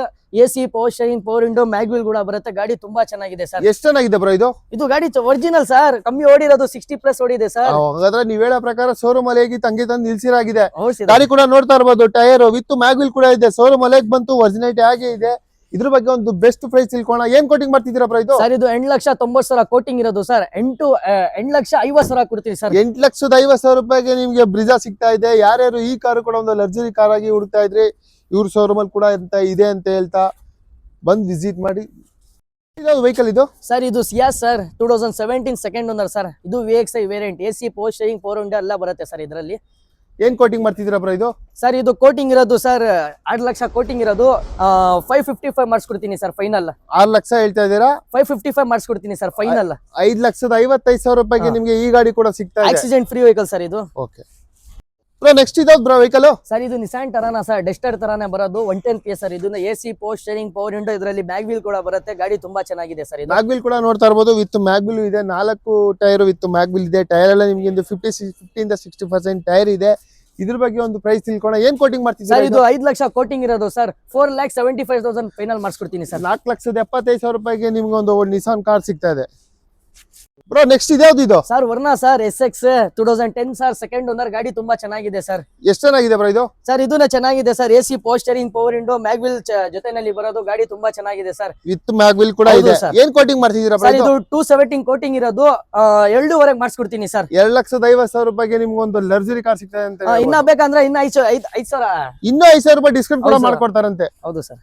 AC, power steering, power window, mag wheel ಕೂಡ ಬರುತ್ತೆ. ಗಾಡಿ ತುಂಬಾ ಚೆನ್ನಾಗಿದೆ ಸರ್. ಎಷ್ಟು ಚೆನ್ನಾಗಿದೆ ಬ್ರೋ ಇದು? ಇದು ಗಾಡಿ ಒರಿಜಿನಲ್ ಸರ್. ಕಮ್ಮಿ ಓಡಿರೋದು 60+ ಓಡಿದೆ ಸರ್. ಹಾಗಾದ್ರೆ ನೀವ್ ಹೇಳೋ ಪ್ರಕಾರ ಶೋರೂಮ್ ಅಲ್ಲಿ ಹೇಗಿತ್ತು ಹಂಗೆ ತಂದು ನಿಲ್ಸಿರಾಗಿದೆ. ಹೌದು ಗಾಡಿ ಕೂಡ ನೋಡ್ತಾ ಇರ್ಬೋದು, ಟೈರ್ ವಿತ್ ಮ್ಯಾಗ್ವಿಲ್ ಕೂಡ ಇದೆ. ಶೋರೂಮ್ ಅಲ್ಲಿ ಬಂತು, ಒರಿಜಿನಾಲಿಟಿ ಹಾಗೆ ಇದೆ. ಇದ್ರ ಬಗ್ಗೆ ಒಂದು ಬೆಸ್ಟ್ ಪ್ರೈಸ್ ತಿಳ್ಕೋಣ. ಏನ್ ಕೋಟಿಂಗ್ ಮಾಡ್ತಿದ್ದೀರಾ ಬ್ರೋ ಇದು? ಸರ್ ಇದು 8,90,000 ಕೋಟಿಂಗ್ ಇರೋದು ಸರ್. 8,50,000 ಕೊಡ್ತೀವಿ ಸರ್. 8,50,000 ರೂಪಾಯಿಗೆ ನಿಮ್ಗೆ ಬ್ರಿಜಾ ಸಿಗ್ತಾ ಇದೆ. ಯಾರ್ಯಾರು ಈ ಕಾರು ಕೂಡ ಒಂದು ಲಕ್ಸುರಿ ಕಾರ್ ಆಗಿ ಹುಡುಕ್ತಾ ಇದ್ರಿ, ಇವ್ರ ಶೋರೂಮ್ ಅಲ್ಲಿ ಕೂಡ ಇದೆ ಅಂತ ಹೇಳ್ತಾ ಬಂದ್ ವಿಸಿಟ್ ಮಾಡಿ. ಇದಾದ್ರು ವೆಹಿಕಲ್ ಇದು? ಸರ್ ಇದು Ciaz sir 2017 second owner sir. ಇದು VXI variant, AC, power steering, power window ಎಲ್ಲ ಬರುತ್ತೆ ಸರ್ ಇದರಲ್ಲಿ. ಏನ್ ಕೋಟಿಂಗ್ ಮಾಡ್ತಿದ್ದೀರಾ ಬ್ರೋ ಇದು? ಸರ್ ಇದು ಕೋಟಿಂಗ್ ಇರೋದು ಸರ್ 6 ಲಕ್ಷ ಕೋಟಿಂಗ್ ಇರೋದು 555 ಮಾಡಿಸ್ಕೊಡ್ತೀನಿ ಸರ್ ಫೈನಲ್. 6 ಲಕ್ಷ ಹೇಳ್ತಾ ಇದ್ದೀರಾ? 555 ಮಾಡಿಸ್ಕೊಡ್ತೀನಿ ಸರ್ ಫೈನಲ್. 5,55,000 ರೂಪಾಯಿಗೆ ನಿಮ್ಗೆ ಈ ಗಾಡಿ ಕೂಡ ಸಿಗ್ತಾ ಇದೆ. ಆಕ್ಸಿಡೆಂಟ್ ಫ್ರೀ ವೆಹಿಕಲ್ ಸರ್ ಇದು. ಓಕೆ ಬ್ರೋ ನೆಕ್ಸ್ಟ್ ಇದಾವ್ ಬ್ರೋ ವೆಹಿಕಲ್? ಸರ್ ಇದು ನಿಸಾನ್ ಟರಾನಾ ಸರ್. ಡೆಸ್ಟರ್ ತರಾನೇ ಬರೋದು 110 PS ಸರ್. ಇದನ್ನ AC, power steering, power window, ಇದರಲ್ಲಿ ಮ್ಯಾಗ್ವಿಲ್ ಕೂಡ ಬರುತ್ತೆ. ಗಾಡಿ ತುಂಬಾ ಚೆನ್ನಾಗಿದೆ ಸರ್. ಇದು ಮ್ಯಾಗ್ವಿಲ್ ಕೂಡ ನೋಡ್ತಾ ಇರ್ಬೋದು, ವಿತ್ ಮ್ಯಾಗ್ವಿಲ್ ಇದೆ. 4 ಟೈರ್ ವಿತ್ ಮ್ಯಾಗ್ವಿಲ್ ಇದೆ. ಟೈರ್ ಎಲ್ಲ ನಿಮ್ಗೆ ಒಂದು 50 to 60% ಟೈರ್ ಇದೆ. ಇದ್ರ ಬಗ್ಗೆ ಒಂದು ಪ್ರೈಸ್ ತಿಳ್ಕೋಣ. ಏನ್ ಕೋಟಿಂಗ್ ಮಾಡ್ತಿದ್ದೀರಾ? ಸರ್ ಇದು 5 ಲಕ್ಷ ಕೋಟಿಂಗ್ ಇರೋದು ಸರ್. 4,75,000 ಫೈನಲ್ ಮಾಡಿಸ್ಕೊಡ್ತೀನಿ ಸರ್. 4,75,000 ರೂಪಾಯಿಗೆ ನಿಮ್ಗೆ ಒಂದು ನಿಸಾನ್ ಕಾರ್ ಸಿಗ್ತಾ ಇದೆ. ಬ್ರೋ ನೆಕ್ಸ್ಟ್ ಇದೆ ಯಾವ್ದು ಇದು? Sir Verna sir SX 2010 sir. Second owner. ಗಾಡಿ ತುಂಬಾ ಚೆನ್ನಾಗಿದೆ ಸರ್. ಎಷ್ಟು ಚೆನ್ನಾಗಿದೆ ಬ್ರೋ ಇದು? ಸರ್ ಇದನ್ನ ಚೆನ್ನಾಗಿದೆ sir. AC, power steering, power window, mag wheel ಜೊತೆನಲ್ಲಿ ಬರೋದು. ಗಾಡಿ ತುಂಬಾ ಚೆನ್ನಾಗಿದೆ ಸರ್. ವಿತ್ ಮ್ಯಾಗ್ವಿಲ್ ಕೂಡ ಇದೆ. ಏನ್ ಕೋಟಿಂಗ್ ಮಾಡ್ತಿದ್ದೀರಾ ಬ್ರೋ? ಸರ್ ಇದು 217 ಕೋಟಿಂಗ್ ಇರೋದು 2.5 ಮಾಡಿಸ್ಕೊಡ್ತೀನಿ ಸರ್. 2,50,000 ರೂಪಾಯಿಗೆ ನಿಮ್ಗೆ ಒಂದು ಲಕ್ಸುರಿ ಕಾರ್ ಸಿಗ್ತದೆ ಅಂತ. ಇನ್ನ ಬೇಕಂದ್ರೆ ಇನ್ನ 5,000 ಇನ್ನೂ 5,000 ರೂಪಾಯಿ ಡಿಸ್ಕೌಂಟ್ ಕೂಡ ಮಾಡ್ಕೊಡ್ತಾರಂತೆ. ಹೌದು ಸರ್.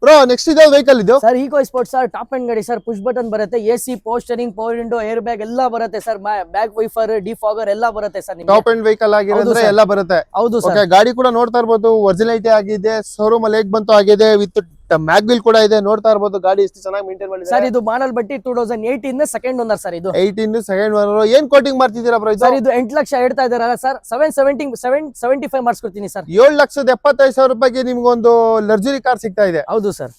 ಬ್ರೋ ನೆಕ್ಸ್ಟ್ ಇದೆ ವೆಹಿಕಲ್ ಇದು? Sir eco sport sir. Top end ಗಾಡಿ ಸರ್. ಪುಷ್ ಬಟನ್ ಬರುತ್ತೆ. AC, power steering, power window, air bag ಎಲ್ಲ ಬರುತ್ತೆ ಸರ್. ಬ್ಯಾಕ್ ವೈಫರ್, ಡಿಫಾಗರ್ ಎಲ್ಲ ಬರುತ್ತೆ ಸರ್. ಟಾಪ್ ಎಂಡ್ ವೆಹಿಕಲ್ ಆಗಿರೋದ್ರೆ ಎಲ್ಲ ಬರುತ್ತೆ. ಹೌದು ಸರ್. ಗಾಡಿ ಕೂಡ ನೋಡ್ತಾ ಇರ್ಬೋದು, ಒರಿಜಿನಾಲಿಟಿ ಆಗಿದೆ. ಶೋರೂಮ್ ಅಲ್ಲಿ ಹೇಗ್ ಬಂತು ಆಗಿದೆ. ವಿತ್ ಮ್ಯಾಗ್ವಿಲ್ ಕೂಡ ಇದೆ. ನೋಡ್ತಾ ಇರ್ಬೋದು ಗಾಡಿ ಎಷ್ಟು ಚೆನ್ನಾಗಿ ಮೇಂಟೈನ್ ಮಾಡಿದ್ದಾರೆ ಸರ್. ಇದು ಮಾಡಲ್ ಬಟ್ಟಿ 2018 ಸೆಕೆಂಡ್ ಓನರ್ ಸರ್. ಇದು 18 ಸೆಕೆಂಡ್ ಓನರ್. ಏನ್ ಕೋಟಿಂಗ್ ಮಾಡ್ತಿದ್ದೀರಾ ಬ್ರೋ ಇದು? ಸರ್ ಇದು 8 ಲಕ್ಷ ಹೇಳ್ತಾ ಇದಾರಲ್ಲ ಸರ್. 775 ಮಾಡಿಸ್ಕೊಡ್ತೀನಿ ಸರ್. 7,75,000 ರೂಪಾಯಿಗೆ ನಿಮ್ಗೆ ಒಂದು ಲಕ್ಸುರಿ ಕಾರ್ ಸಿಗ್ತಾ ಇದೆ. ಹೌದು ಸರ್.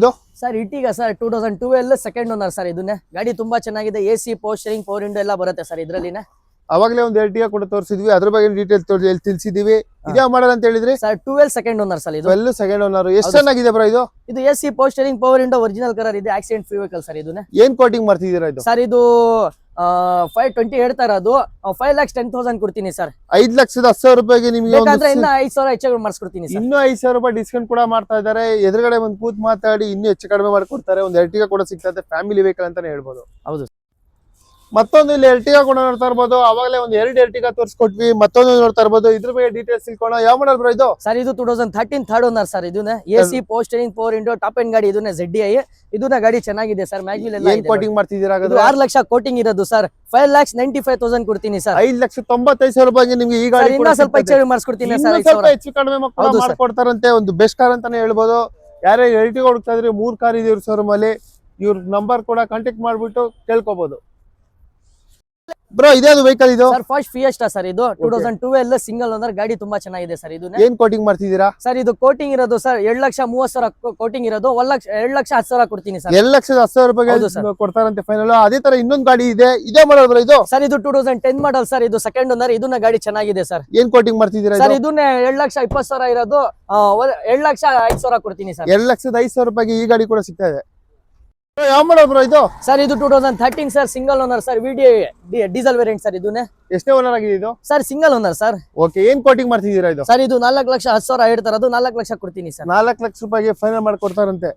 ಇದು ಸರ್ ಇಟ್ಟಿಗ ಸರ್ 2012 ಸೆಕೆಂಡ್ ಓನರ್ ಸರ್. ಇದನ್ನೇ ಗಾಡಿ ತುಂಬಾ ಚೆನ್ನಾಗಿದೆ. AC, power steering, power window ಎಲ್ಲ ಬರುತ್ತೆ ಸರ್ ಇದ್ರಲ್ಲಿನೇ. ಅವಾಗಲೇ ಒಂದು Ertiga ಕೂಡ ತೋರಿಸಿದ್ವಿ, ಅದ್ರ ಬಗ್ಗೆ ಡೀಟೇಲ್ ತಿಳಿಸಿದೀವಿ. ಇದೇ ಮಾಡಲ್ ಅಂತ ಹೇಳಿದ್ರಿ ಸರ್. 12 second owner sir. ಇದು 12 ಸೆಕೆಂಡ್ ಓನರ್. ಎಷ್ಟು ಚೆನ್ನಾಗಿದೆ ಬ್ರೋ ಇದು? ಇದು AC, power steering, power window, original colour ಇದೆ. Accident free vehicle sir. ಇದನ್ನೇ ಏನ್ ಕೋಟಿಂಗ್ ಮಾಡ್ತಿದ್ದೀರಾ ಇದು? ಸರ್ ಇದು 520 ಹೇಳ್ತಾ ಇರೋದು 5,10,000 ಕೊಡ್ತೀನಿ ಸರ್. 5,10,000 ರೂಪಾಯಿಗೆ ನಿಮ್ಗೆ ಬೇಕಂದ್ರೆ ಇನ್ನ 5,000 ಹೆಚ್ಚು ಮಾಡಿಸ್ಕೊಡ್ತೀನಿ ಸರ್. ಇನ್ನೂ 5,000 ರೂಪಾಯಿ ಡಿಸ್ಕೌಂಟ್ ಕೂಡ ಮಾಡ್ತಾ ಇದ್ದಾರೆ. ಎದುರುಗಡೆ ಒಂದು ಕೂತ್ ಮಾತಾಡಿ ಇನ್ನೂ ಹೆಚ್ಚು ಕಡಿಮೆ ಮಾಡ್ಕೊಡ್ತಾರೆ. ಒಂದು Ertiga ಕೂಡ ಸಿಗ್ತದೆ. ಫ್ಯಾಮಿಲಿ ವೆಹಿಕಲ್ ಅಂತಾನೆ ಹೇಳ್ಬೋದು. ಹೌದು. ಮತ್ತೊಂದು ಇಲ್ಲಿ Ertiga ಕೂಡ ನೋಡ್ತಾ ಇರ್ಬೋದು. ಅವಾಗಲೇ ಒಂದು 2 Ertiga ತೋರಿಸ್ಕೊಟ್ವಿ. ಮತ್ತೊಂದು ನೋಡ್ತಾ ಇರ್ಬೋದು. ಇದ್ರ ಬಗ್ಗೆ ಡೀಟೇಲ್ಸ್ ತಿಳ್ಕೋಣ. ಯಾವ ಮಾಡಲ್ ಬ್ರೋ ಇದು? ಸರ್ ಇದು 2013 ಥರ್ಡ್ ಓನರ್ ಸರ್. ಇದನ್ನ AC, power steering, power window, top end ಗಾಡಿ. ಇದನ್ನ ZDI. ಇದನ್ನ ಗಾಡಿ ಚೆನ್ನಾಗಿದೆ ಸರ್. ಮ್ಯಾಗ್ವಿಲ್ ಎಲ್ಲ ಏನ್ ಕೋಟಿಂಗ್ ಮಾಡ್ತಿದ್ದೀರಾ? 6 ಲಕ್ಷ ಕೋಟಿಂಗ್ ಇರೋದು ಸರ್. 5,95,000 ಕೊಡ್ತೀನಿ ಸರ್. 5,95,000 ರೂಪಾಯಿಗೆ ನಿಮ್ಗೆ ಈ ಗಾಡಿ ಇನ್ನ ಸ್ವಲ್ಪ ಹೆಚ್ಚು ಮಾಡಿಸ್ಕೊಡ್ತೀನಿ ಸರ್. ಸ್ವಲ್ಪ ಹೆಚ್ಚು ಕಡಿಮೆ ಮಾಡ್ಕೊಡ್ತಾರಂತೆ. ಒಂದು ಬೆಸ್ಟ್ ಕಾರ್ ಅಂತಾನೆ ಹೇಳ್ಬೋದು. ಯಾರೇ Ertiga ಹುಡುಕ್ತಾ ಇದ್ರೆ 3 ಕಾರ್ ಇದೆ ಇವ್ರ ಶೋರೂಮ್ ಅಲ್ಲಿ. ಇವ್ರ ನಂಬರ್ ಕೂಡ ಕಾಂಟ್ಯಾಕ್ಟ್ ಮಾಡ್ಬಿಟ್ಟು ಕೇಳ್ಕೋಬಹುದು. ಬ್ರೋ ಇದೇದು ವೆಹಿಕಲ್ ಇದು? Sir first fiesta sir. ಇದು 2012 ಸಿಂಗಲ್ ಓನರ್. ಗಾಡಿ ತುಂಬಾ ಚೆನ್ನಾಗಿದೆ ಸರ್. ಇದನ್ನ ಏನ್ ಕೋಟಿಂಗ್ ಮಾಡ್ತಿದ್ದೀರಾ? ಸರ್ ಇದು ಕೋಟಿಂಗ್ ಇರೋದು ಸರ್ 2,30,000 ಕೋಟಿಂಗ್ ಇರೋದು 2,10,000 ಕೊಡ್ತೀನಿ ಸರ್. 2,10,000 ರೂಪಾಯಿಗೆ ಕೊಡ್ತಾರಂತೆ ಫೈನಲ್. ಅದೇ ತರ ಇನ್ನೊಂದು ಗಾಡಿ ಇದೆ. ಇದೇ ಮಾಡಲ್ ಬ್ರೋ ಇದು? ಸರ್ ಇದು 2010 ಮಾಡಲ್ ಸರ್. ಇದು ಸೆಕೆಂಡ್ ಓನರ್. ಇದನ್ನ ಗಾಡಿ ಚೆನ್ನಾಗಿದೆ ಸರ್. ಏನ್ ಕೋಟಿಂಗ್ ಮಾಡ್ತಿದ್ದೀರಾ ಸರ್? ಇದನ್ನೇ 2,20,000 ಇರೋದು 2,05,000 ಕೊಡ್ತೀನಿ ಸರ್. 2,05,000 ರೂಪಾಯಿಗೆ ಈ ಗಾಡಿ ಕೂಡ ಸಿಗ್ತಾ ಇದೆ. ಯಾವ ಮಾಡಲ್ ಬ್ರೋ ಇದು? ಸರ್ ಇದು 2013 sir. Single owner sir. VDI diesel variant sir. ಇದನ್ನೇ ಎಷ್ಟೇ ಓನರ್ ಆಗಿದೆ ಇದು? Sir single owner sir. Okay. ಏನ್ ಕೋಟಿಂಗ್ ಮಾಡ್ತಿದ್ದೀರಾ ಇದು? ಸರ್ ಇದು 4,10,000 ಹೇಳ್ತಾರದು 4 ಲಕ್ಷ ಕೊಡ್ತೀನಿ ಸರ್. 4 ಲಕ್ಷ ರೂಪಾಯಿಗೆ ಫೈನಲ್ ಮಾಡ್ಕೊಡ್ತಾರಂತೆ.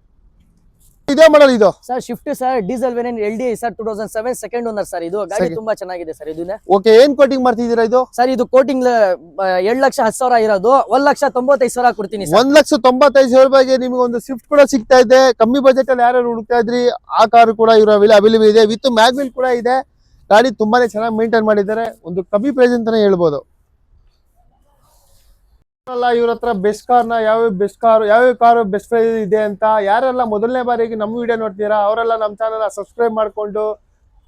ಇದೇ ಮಾಡಲ್ ಇದು sir shift sir diesel variant LD sir 2007 second owner sir. ಇದು ಗಾಡಿ ತುಂಬಾ ಚೆನ್ನಾಗಿದೆ ಸರ್. ಇದನ್ನ ಓಕೆ, ಏನ್ ಕೋಟಿಂಗ್ ಮಾಡ್ತಿದ್ದೀರಾ ಇದು? ಸರ್ ಇದು ಕೋಟಿಂಗ್ 2,10,000 ಇರೋದು 1,95,000 ಕೊಡ್ತೀನಿ ಸರ್. 1,95,000 ರೂಪಾಯಿಗೆ ನಿಮ್ಗೆ ಒಂದು ಸ್ವಿಫ್ಟ್ ಕೂಡ ಸಿಗ್ತಾ ಇದೆ. ಕಮ್ಮಿ ಬಜೆಟ್ ಅಲ್ಲಿ ಯಾರು ಹುಡುಕ್ತಾ ಇದ್ರಿ ಆ ಕಾರು ಕೂಡ ಇರೋ ಅವೈಲೇಬಲ್ ಇದೆ. ವಿತ್ ಮ್ಯಾಗ್ವಿಲ್ ಕೂಡ ಇದೆ. ಗಾಡಿ ತುಂಬಾನೇ ಚೆನ್ನಾಗಿ ಮೇಂಟೈನ್ ಮಾಡಿದ್ದಾರೆ. ಒಂದು ಕಮ್ಮಿ ಪ್ರೈಸ್ ಅಂತಾನೆ ಹೇಳ್ಬೋದು. ಇವ್ರ ಹತ್ರ ಬೆಸ್ಟ್ ಕಾರ್ನ ಯಾವ್ಯಾವ ಕಾರು ಬೆಸ್ಟ್ ಪ್ರೈಸ್ ಇದೆ ಅಂತ ಯಾರೆಲ್ಲ ಮೊದಲನೇ ಬಾರಿಗೆ ನಮ್ಮ ವಿಡಿಯೋ ನೋಡ್ತೀರಾ ಅವರೆಲ್ಲ ನಮ್ಮ ಚಾನಲ್ ಸಬ್ಸ್ಕ್ರೈಬ್ ಮಾಡ್ಕೊಂಡು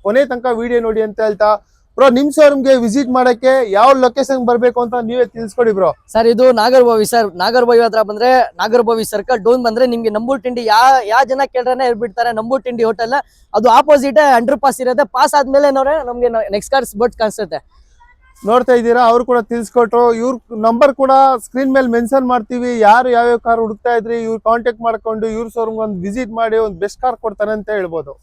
ಕೊನೆ ತನಕ ವಿಡಿಯೋ ನೋಡಿ ಅಂತ ಹೇಳ್ತಾ, ಬ್ರೋ ನಿಮ್ ಶೋರೂಮ್ಗೆ ವಿಸಿಟ್ ಮಾಡಕ್ಕೆ ಯಾವ ಲೊಕೇಶನ್ ಬರ್ಬೇಕು ಅಂತ ನೀವೇ ತಿಳಿಸ್ಕೊಡಿ ಬ್ರೋ. ಸರ್ ಇದು ನಾಗರಭಾವಿ ಸರ್. ನಾಗರಭಾವಿ ಹತ್ರ ಬಂದ್ರೆ ನಾಗರಭಾವಿ ಸರ್ಕಲ್ ಡೌನ್ ಬಂದ್ರೆ ನಿಮ್ಗೆ ನಂಬೂರ್ ತಿಂಡಿ ಯಾವ ಜನ ಕೇಳ್ರೆ ಹೇಳ್ಬಿಡ್ತಾರೆ. ನಂಬೂರ್ ತಿಂಡಿ ಹೋಟೆಲ್ ಅದು ಆಪೋಸಿಟ್ ಅಂಡರ್ ಪಾಸ್ ಇರುತ್ತೆ. ಪಾಸ್ ಆದ್ಮೇಲೆ ನಮ್ಗೆ ನೆಕ್ಸ್ಟ್ ಕಾರ್ಸ್ ಬೋರ್ಡ್ ಕಾಣಿಸುತ್ತೆ. ನೋಡ್ತಾ ಇದ್ದೀರಾ, ಅವ್ರು ಕೂಡ ತಿಳಿಸ್ಕೊಟ್ರು. ಇವ್ರ ನಂಬರ್ ಕೂಡ ಸ್ಕ್ರೀನ್ ಮೇಲೆ ಮೆನ್ಷನ್ ಮಾಡ್ತೀವಿ. ಯಾರು ಯಾವ್ಯಾವ ಕಾರ್ ಹುಡುಕ್ತಾ ಇದ್ರಿ ಇವ್ರು ಕಾಂಟ್ಯಾಕ್ಟ್ ಮಾಡ್ಕೊಂಡು ಇವ್ರ ಶೋರೂಮ್ ಒಂದು ವಿಸಿಟ್ ಮಾಡಿ ಒಂದು ಬೆಸ್ಟ್ ಕಾರ್ ಕೊಡ್ತಾನೆ ಅಂತ ಹೇಳ್ಬೋದು.